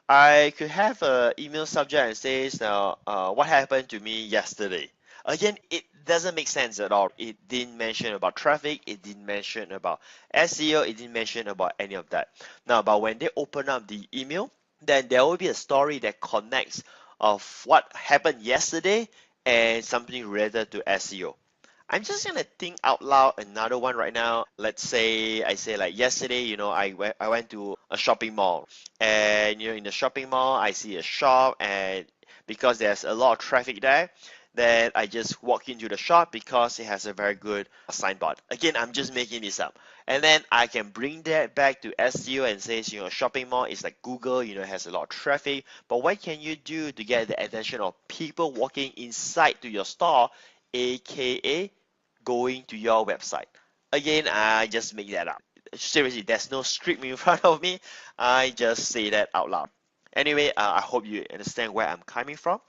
I could have an email subject and says, what happened to me yesterday. Again, it doesn't make sense at all. It didn't mention about traffic. It didn't mention about SEO. It didn't mention about any of that. Now, but when they open up the email, then there will be a story that connects of what happened yesterday and something related to SEO. I'm just gonna think out loud another one right now. Let's say I say like yesterday, I went to a shopping mall, and in the shopping mall I see a shop, and because there's a lot of traffic there, then I just walk into the shop because it has a very good signboard. Again, I'm just making this up, and then I can bring that back to SEO and say, shopping mall is like Google, it has a lot of traffic, but what can you do to get the attention of people walking inside to your store, aka going to your website? Again, I just make that up. Seriously, there's no script in front of me. I just say that out loud. Anyway, I hope you understand where I'm coming from.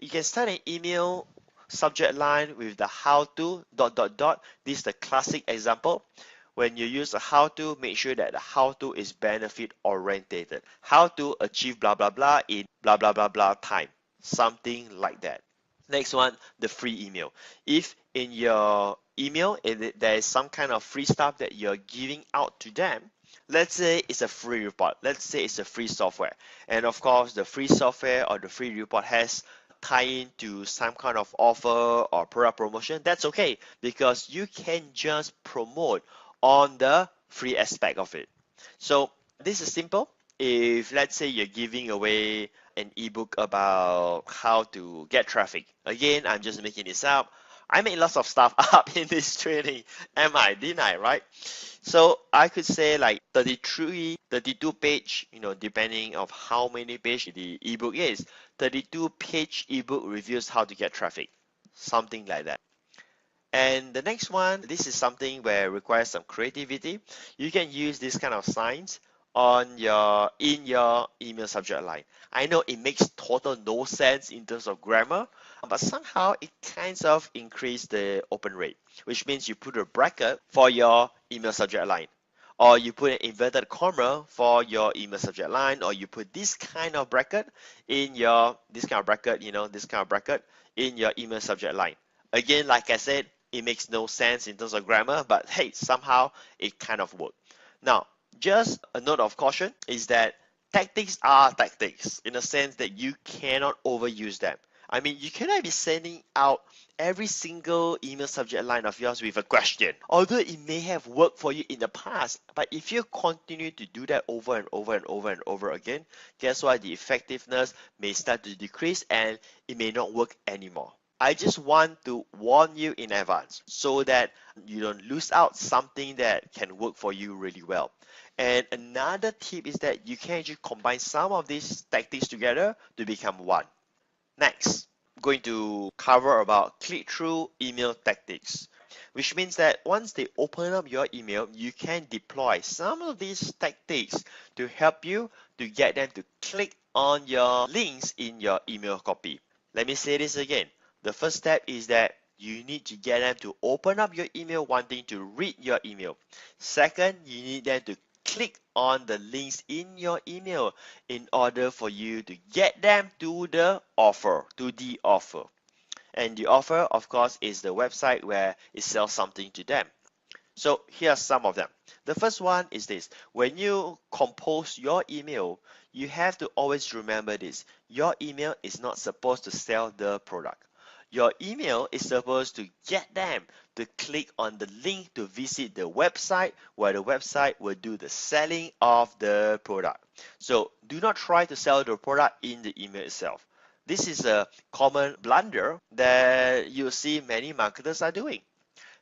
You can start an email subject line with the how to dot dot dot. This is the classic example. When you use a how to, make sure that the how to is benefit orientated. How to achieve blah blah blah in blah blah blah blah time. Something like that. Next one, the free email. If in your email there is some kind of free stuff that you're giving out to them, let's say it's a free report, let's say it's a free software, and of course the free software or the free report has tie into some kind of offer or product promotion, that's okay because you can just promote on the free aspect of it. So this is simple. If let's say you're giving away an ebook about how to get traffic, again, I'm just making this up. I made lots of stuff up in this training, am I? Didn't I, right? So I could say like 33, 32 page, depending of how many page the ebook is, 32 page ebook reviews how to get traffic, something like that. And the next one, this is something where it requires some creativity. You can use this kind of signs in your email subject line. I know it makes total no sense in terms of grammar, but somehow it kind of increase the open rate, which means you put a bracket for your email subject line, or you put an inverted comma for your email subject line, or you put this kind of bracket in your this kind of bracket in your email subject line. Again, like I said, it makes no sense in terms of grammar, but hey, somehow it kind of works. Now, just a note of caution is that tactics are tactics in the sense that you cannot overuse them. I mean, you cannot be sending out every single email subject line of yours with a question. Although it may have worked for you in the past, but if you continue to do that over and over and over and over again, guess what? The effectiveness may start to decrease and it may not work anymore. I just want to warn you in advance so that you don't lose out something that can work for you really well. And another tip is that you can actually combine some of these tactics together to become one. Next, I'm going to cover about click-through email tactics, which means that once they open up your email, you can deploy some of these tactics to help you to get them to click on your links in your email copy. Let me say this again. The first step is that you need to get them to open up your email wanting to read your email. Second, you need them to click on the links in your email in order for you to get them to the offer. And the offer, of course, is the website where it sells something to them. So here are some of them. The first one is this. When you compose your email, you have to always remember this. Your email is not supposed to sell the product. Your email is supposed to get them to click on the link to visit the website, where the website will do the selling of the product. So do not try to sell the product in the email itself. This is a common blunder that you see many marketers are doing.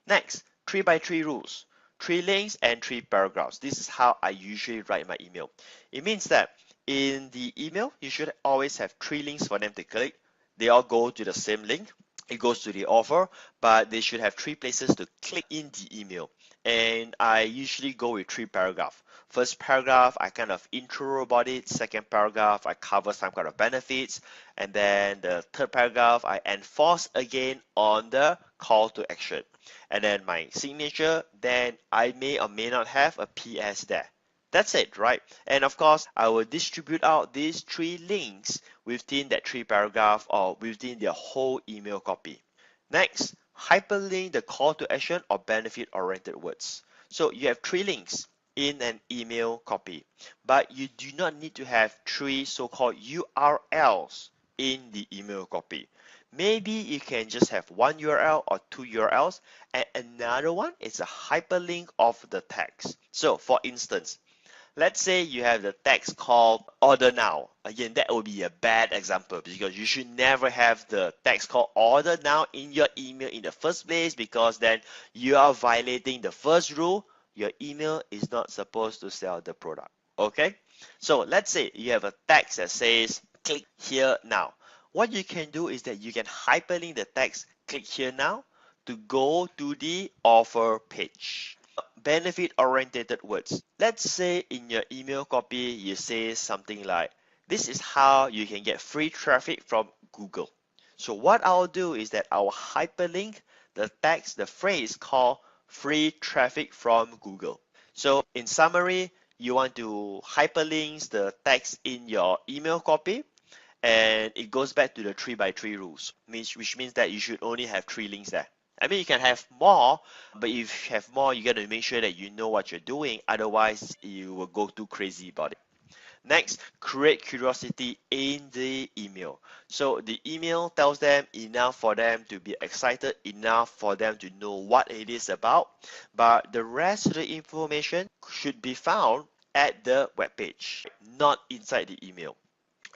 Next, 3 by 3 rules. 3 links and 3 paragraphs. This is how I usually write my email. It means that in the email, you should always have 3 links for them to click. They all go to the same link. It goes to the offer, but they should have 3 places to click in the email. And I usually go with 3 paragraphs. First paragraph, I kind of intro about it. Second paragraph, I cover some kind of benefits. And then the third paragraph, I enforce again on the call to action. And then my signature, then I may or may not have a PS there. That's it, right? And of course, I will distribute out these 3 links within that 3 paragraph or within the whole email copy. Next, hyperlink the call to action or benefit oriented words. So you have 3 links in an email copy, but you do not need to have 3 so-called URLs in the email copy. Maybe you can just have 1 URL or 2 URLs, and another one is a hyperlink of the text. So for instance, let's say you have the text called order now. Again, that would be a bad example because you should never have the text called order now in your email in the first place, because then you are violating the first rule. Your email is not supposed to sell the product. Okay? So let's say you have a text that says click here now. What you can do is that you can hyperlink the text click here now to go to the offer page. Benefit oriented words. Let's say in your email copy you say something like, this is how you can get free traffic from Google. So what I'll do is that I'll hyperlink the text, the phrase called free traffic from Google. So in summary, you want to hyperlink the text in your email copy, and it goes back to the 3x3 rules, which means that you should only have 3 links there. I mean, you can have more, but if you have more, you got to make sure that you know what you're doing. Otherwise, you will go too crazy about it. Next, create curiosity in the email. So the email tells them enough for them to be excited, enough for them to know what it is about, but the rest of the information should be found at the web page, not inside the email.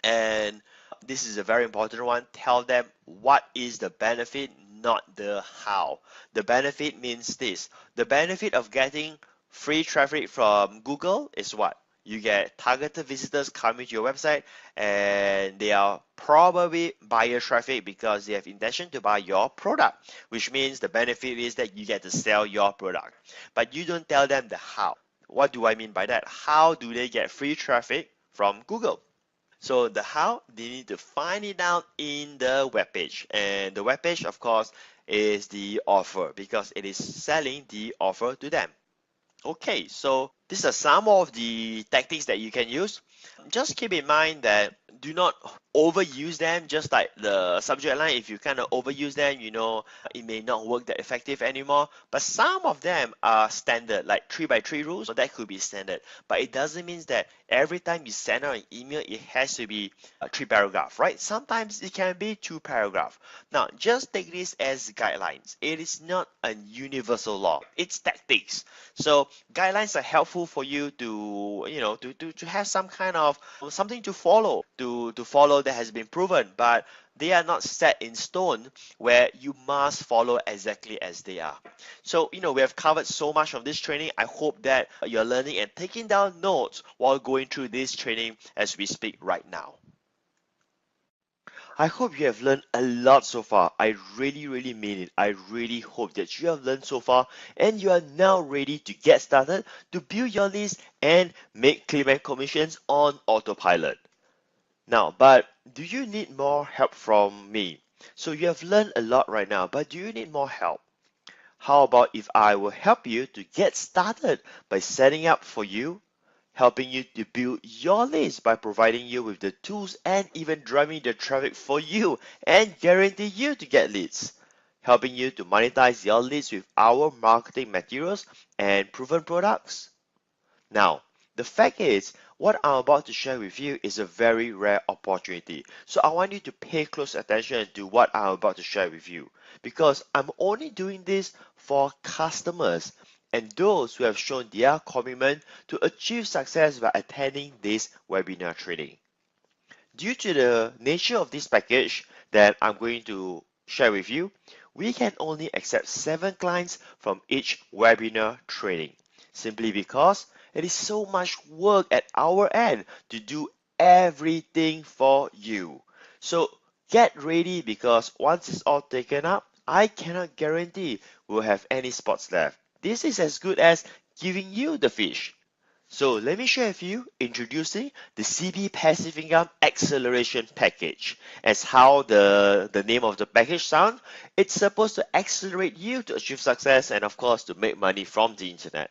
And this is a very important one. Tell them what is the benefit, not the how. The benefit means this. The benefit of getting free traffic from Google is what? You get targeted visitors coming to your website, and they are probably buyer traffic because they have intention to buy your product, which means the benefit is that you get to sell your product. But you don't tell them the how. What do I mean by that? How do they get free traffic from Google? So the how, they need to find it out in the web page. And the web page, of course, is the offer because it is selling the offer to them. Okay, so these are some of the tactics that you can use. Just keep in mind that do not overuse them, just like the subject line. If you kind of overuse them, it may not work that effective anymore. But some of them are standard, like 3x3 rules, so that could be standard. But it doesn't mean that every time you send out an email, it has to be 3 paragraphs, right? Sometimes it can be 2 paragraphs. Now, just take this as guidelines. It is not a universal law. It's tactics. So guidelines are helpful for you to, to have some kind of something to follow, to follow that has been proven, but they are not set in stone where you must follow exactly as they are. So, we have covered so much of this training. I hope that you're learning and taking down notes while going through this training as we speak right now. I hope you have learned a lot so far. I really, really mean it. I really hope that you have learned so far and you are now ready to get started to build your list and make Clickbank commissions on autopilot. Now, but do you need more help from me? So you have learned a lot right now, but do you need more help? How about if I will help you to get started by setting up for you, helping you to build your list by providing you with the tools and even driving the traffic for you and guarantee you to get leads, helping you to monetize your leads with our marketing materials and proven products. Now, the fact is, what I'm about to share with you is a very rare opportunity. So I want you to pay close attention to what I'm about to share with you, because I'm only doing this for customers and those who have shown their commitment to achieve success by attending this webinar training. Due to the nature of this package that I'm going to share with you, we can only accept 7 clients from each webinar training, simply because it is so much work at our end to do everything for you. So get ready, because once it's all taken up, I cannot guarantee we'll have any spots left. This is as good as giving you the fish. So let me share with you introducing the CB Passive Income Acceleration Package. As how the name of the package sounds, it's supposed to accelerate you to achieve success and of course to make money from the internet.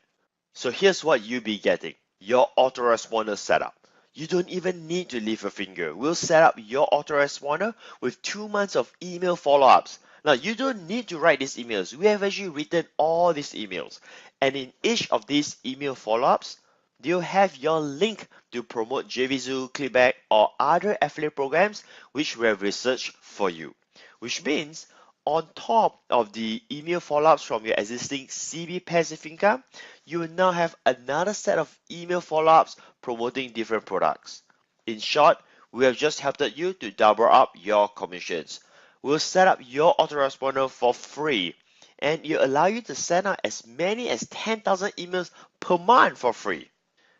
So here's what you'll be getting. Your autoresponder setup. You don't even need to leave a finger. We'll set up your autoresponder with 2 months of email follow-ups. Now you don't need to write these emails. We have actually written all these emails. And in each of these email follow-ups, you'll have your link to promote JVZoo, Clickbank, or other affiliate programs which we have researched for you. Which means on top of the email follow-ups from your existing CB passive income, you will now have another set of email follow-ups promoting different products. In short, we have just helped you to double up your commissions. We'll set up your autoresponder for free, and it will allow you to send out as many as 10,000 emails per month for free.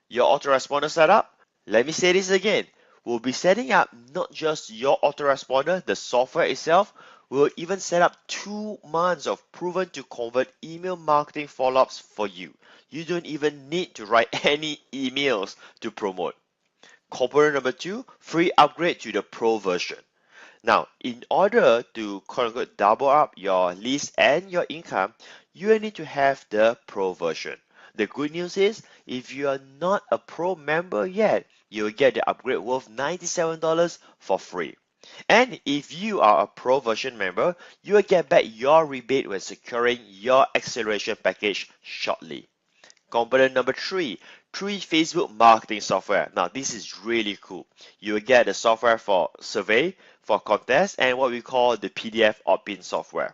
Your autoresponder setup? Let me say this again. We'll be setting up not just your autoresponder, the software itself. We'll even set up 2 months of proven to convert email marketing follow-ups for you. You don't even need to write any emails to promote. Component number 2, free upgrade to the pro version. Now, in order to quote unquote double up your list and your income, you will need to have the pro version. The good news is, if you are not a pro member yet, you will get the upgrade worth $97 for free. And if you are a pro version member, you will get back your rebate when securing your acceleration package shortly. Component number 3, Facebook marketing software. Now this is really cool. You will get the software for survey, for contest, and what we call the PDF opt-in software.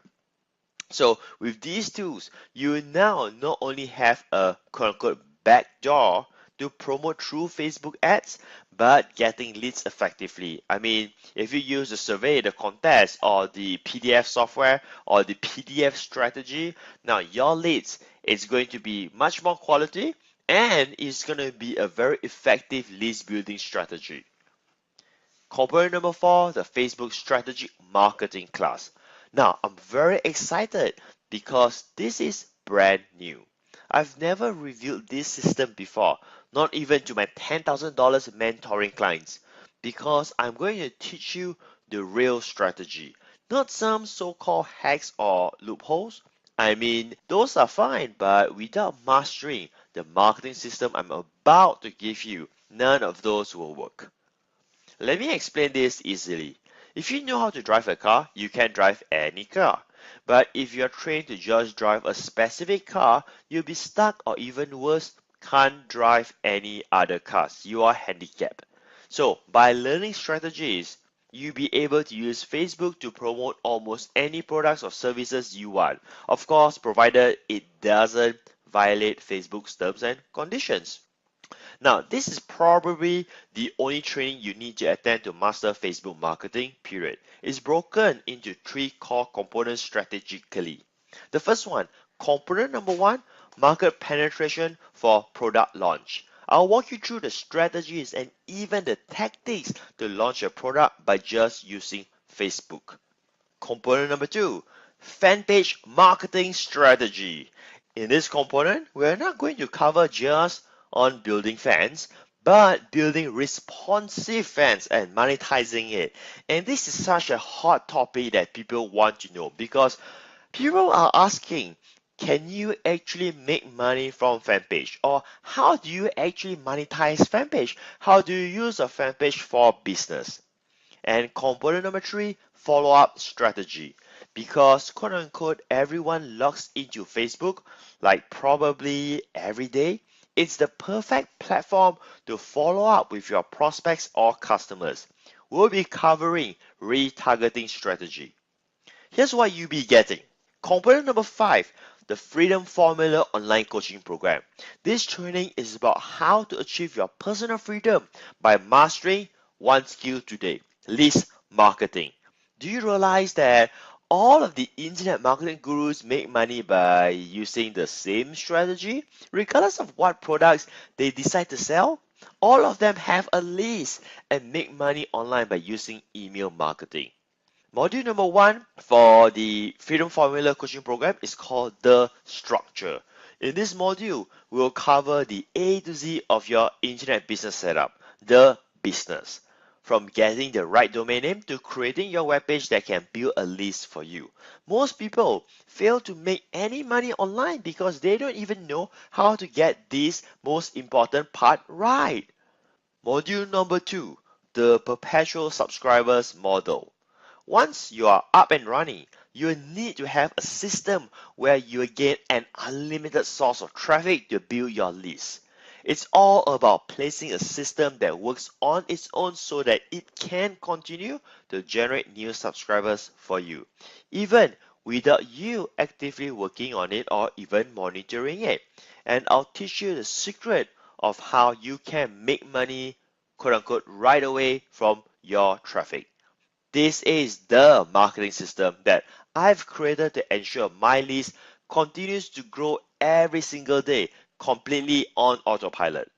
So with these tools, you now not only have a quote-unquote backdoor to promote through Facebook ads, but getting leads effectively. I mean, if you use the survey, the contest, or the PDF software, or the PDF strategy, now your leads is going to be much more quality, and it's going to be a very effective leads building strategy. Component number 4, the Facebook Strategic Marketing class. Now, I'm very excited because this is brand new. I've never reviewed this system before, not even to my $10,000 mentoring clients, because I'm going to teach you the real strategy, not some so-called hacks or loopholes. I mean, those are fine, but without mastering the marketing system I'm about to give you, none of those will work. Let me explain this easily. If you know how to drive a car, you can drive any car. But if you're trained to just drive a specific car, you'll be stuck, or even worse, can't drive any other cars. You are handicapped. So by learning strategies, you'll be able to use Facebook to promote almost any products or services you want. Of course, provided it doesn't violate Facebook's terms and conditions. Now, this is probably the only training you need to attend to master Facebook marketing, period. It's broken into 3 core components strategically. The first one, component number 1, market penetration for product launch. I'll walk you through the strategies and even the tactics to launch a product by just using Facebook. Component number 2, fan page marketing strategy. In this component, we're not going to cover just on building fans, but building responsive fans and monetizing it. And this is such a hot topic that people want to know, because people are asking, can you actually make money from fan page? Or how do you actually monetize fan page? How do you use a fan page for business? And component number 3, follow-up strategy. Because quote unquote everyone logs into Facebook like probably every day, it's the perfect platform to follow up with your prospects or customers. We'll be covering retargeting strategy. Here's what you'll be getting. Component number 5, the Freedom Formula online coaching program. This training is about how to achieve your personal freedom by mastering one skill today, list marketing. Do you realize that All of the internet marketing gurus make money by using the same strategy, regardless of what products they decide to sell. All of them have a list and make money online by using email marketing. Module number one for the Freedom Formula coaching program is called The Structure. In this module, we will cover the A to Z of your internet business setup, the business. From getting the right domain name to creating your webpage that can build a list for you. Most people fail to make any money online because they don't even know how to get this most important part right. Module number two, the perpetual subscribers model. Once you are up and running, you need to have a system where you get an unlimited source of traffic to build your list. It's all about placing a system that works on its own so that it can continue to generate new subscribers for you, even without you actively working on it or even monitoring it. And I'll teach you the secret of how you can make money, quote unquote, right away from your traffic. This is the marketing system that I've created to ensure my list continues to grow every single day, completely on autopilot.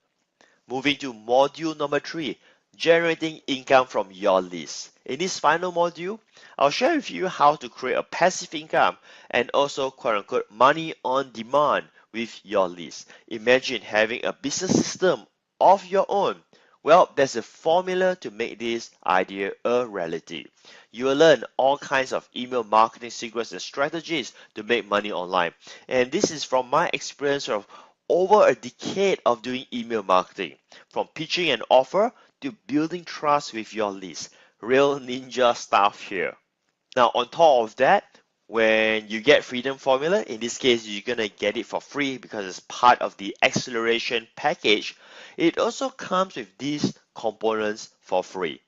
Moving to module number three, generating income from your list. In this final module, I'll share with you how to create a passive income and also quote unquote money on demand with your list. Imagine having a business system of your own. Well, there's a formula to make this idea a reality. You will learn all kinds of email marketing secrets and strategies to make money online. And this is from my experience of over a decade of doing email marketing, from pitching an offer to building trust with your list. Real ninja stuff here. Now, on top of that, when you get Freedom Formula, in this case, you're gonna get it for free because it's part of the acceleration package. It also comes with these components for free.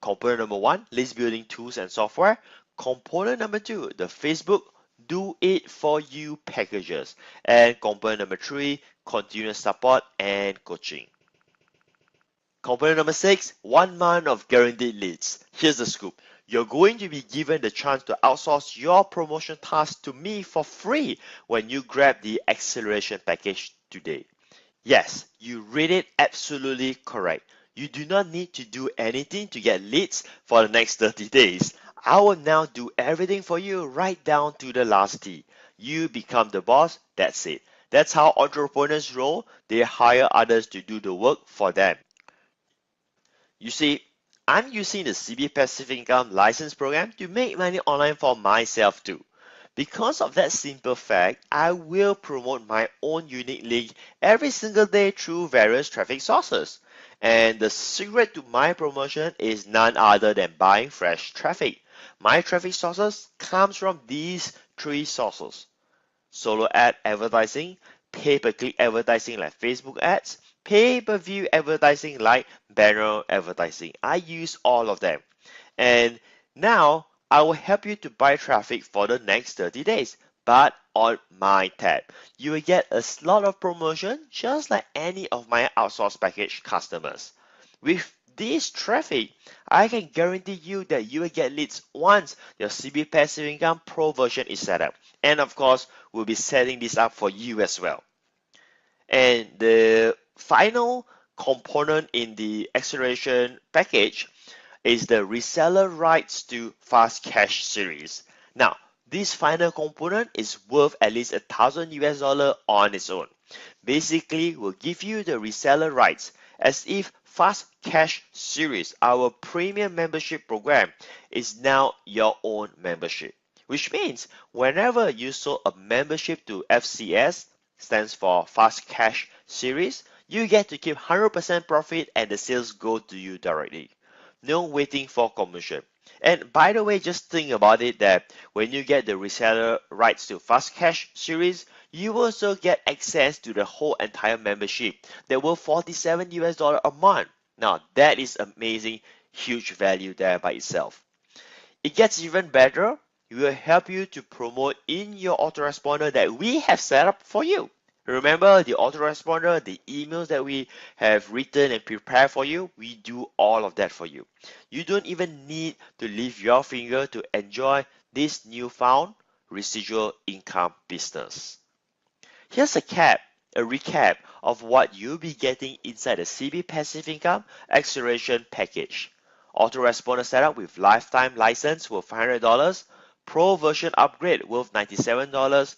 Component number one, list building tools and software. Component number two, the Facebook do it for you packages. And component number three, continuous support and coaching. Component number six, 1 month of guaranteed leads. Here's the scoop. You're going to be given the chance to outsource your promotion task to me for free when you grab the acceleration package today. Yes, you read it absolutely correct. You do not need to do anything to get leads for the next 30 days. I will now do everything for you right down to the last T. You become the boss, that's it. That's how entrepreneurs roll. They hire others to do the work for them. You see, I'm using the CB Passive Income License Program to make money online for myself too. Because of that simple fact, I will promote my own unique link every single day through various traffic sources. And the secret to my promotion is none other than buying fresh traffic. My traffic sources comes from these three sources: solo ad advertising, pay-per-click advertising like Facebook ads, pay-per-view advertising like banner advertising. I use all of them. And now I will help you to buy traffic for the next 30 days, but on my tab. You will get a slot of promotion just like any of my outsourced package customers. With this traffic, I can guarantee you that you will get leads once your CB Passive Income Pro version is set up. And of course, we'll be setting this up for you as well. And the final component in the acceleration package is the reseller rights to fast cash series. Now, this final component is worth at least $1,000 on its own. Basically, will give you the reseller rights as if Fast Cash Series, our premium membership program, is now your own membership. Which means whenever you sold a membership to FCS, stands for Fast Cash Series, you get to keep 100% profit and the sales go to you directly. No waiting for commission. And by the way, just think about it that when you get the reseller rights to Fast Cash Series, you also get access to the whole entire membership that will $47 a month. Now that is amazing, huge value there by itself. It gets even better. We will help you to promote in your autoresponder that we have set up for you. Remember the autoresponder, the emails that we have written and prepared for you, we do all of that for you. You don't even need to lift your finger to enjoy this newfound residual income business. Here's a recap of what you'll be getting inside the CB Passive Income Acceleration Package. Autoresponder setup with lifetime license worth $500, Pro version upgrade worth $97,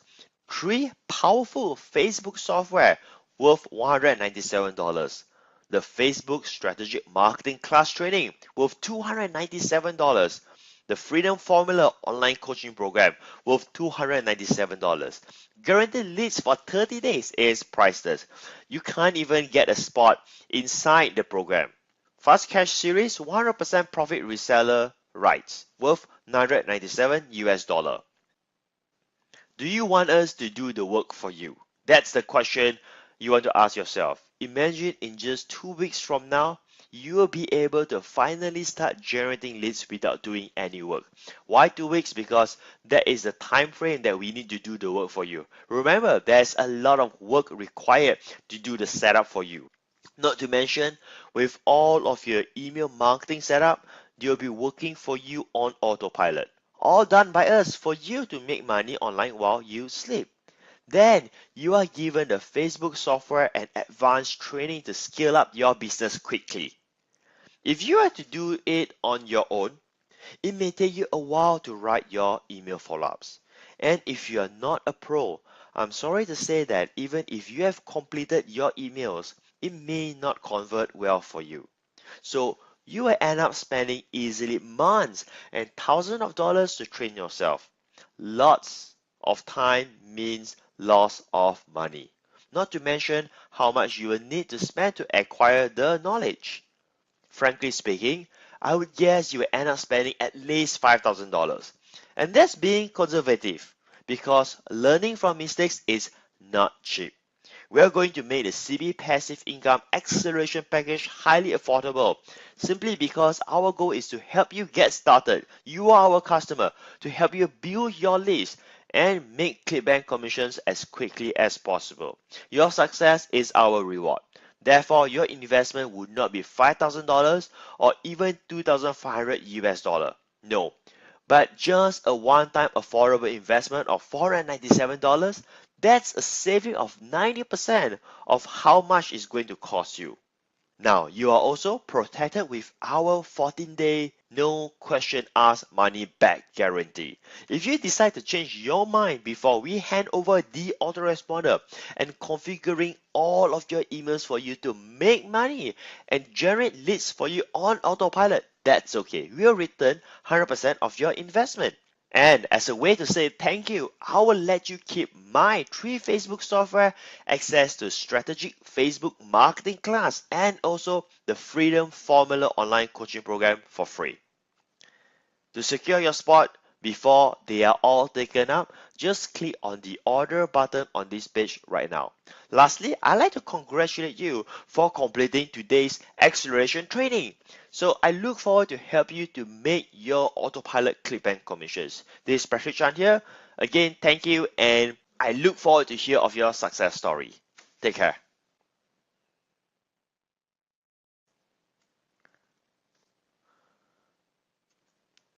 3 powerful Facebook software worth $197, the Facebook Strategic Marketing Class Training worth $297, the Freedom Formula online coaching program worth $297. Guaranteed leads for 30 days is priceless. You can't even get a spot inside the program. Fast Cash Series 100% profit reseller rights worth 997 US dollar. Do you want us to do the work for you? That's the question you want to ask yourself. Imagine in just 2 weeks from now, you will be able to finally start generating leads without doing any work. Why 2 weeks? Because that is the time frame that we need to do the work for you. Remember, there's a lot of work required to do the setup for you. Not to mention, with all of your email marketing setup, they'll be working for you on autopilot. All done by us for you to make money online while you sleep. Then you are given the Facebook software and advanced training to scale up your business quickly. If you are to do it on your own, it may take you a while to write your email follow-ups. And if you are not a pro, I'm sorry to say that even if you have completed your emails, it may not convert well for you. So you will end up spending easily months and thousands of dollars to train yourself. Lots of time means loss of money. Not to mention how much you will need to spend to acquire the knowledge. Frankly speaking, I would guess you will end up spending at least $5,000. And that's being conservative because learning from mistakes is not cheap. We are going to make the CB Passive Income Acceleration Package highly affordable simply because our goal is to help you get started. You are our customer, to help you build your list and make Clickbank commissions as quickly as possible. Your success is our reward. Therefore, your investment would not be $5,000 or even 2,500 US dollar. No, but just a one-time affordable investment of $497. That's a saving of 90% of how much it's going to cost you. Now, you are also protected with our 14-day no question asked money back guarantee. If you decide to change your mind before we hand over the autoresponder and configuring all of your emails for you to make money and generate leads for you on autopilot, that's okay. We'll return 100% of your investment. And as a way to say thank you, I will let you keep my 3 Facebook software, access to strategic Facebook marketing class, and also the Freedom Formula online coaching program for free. To secure your spot before they are all taken up, just click on the order button on this page right now. Lastly, I'd like to congratulate you for completing today's acceleration training. So I look forward to help you to make your autopilot Clickbank commissions. This is Patric Chan here. Again, thank you, and I look forward to hear of your success story. Take care.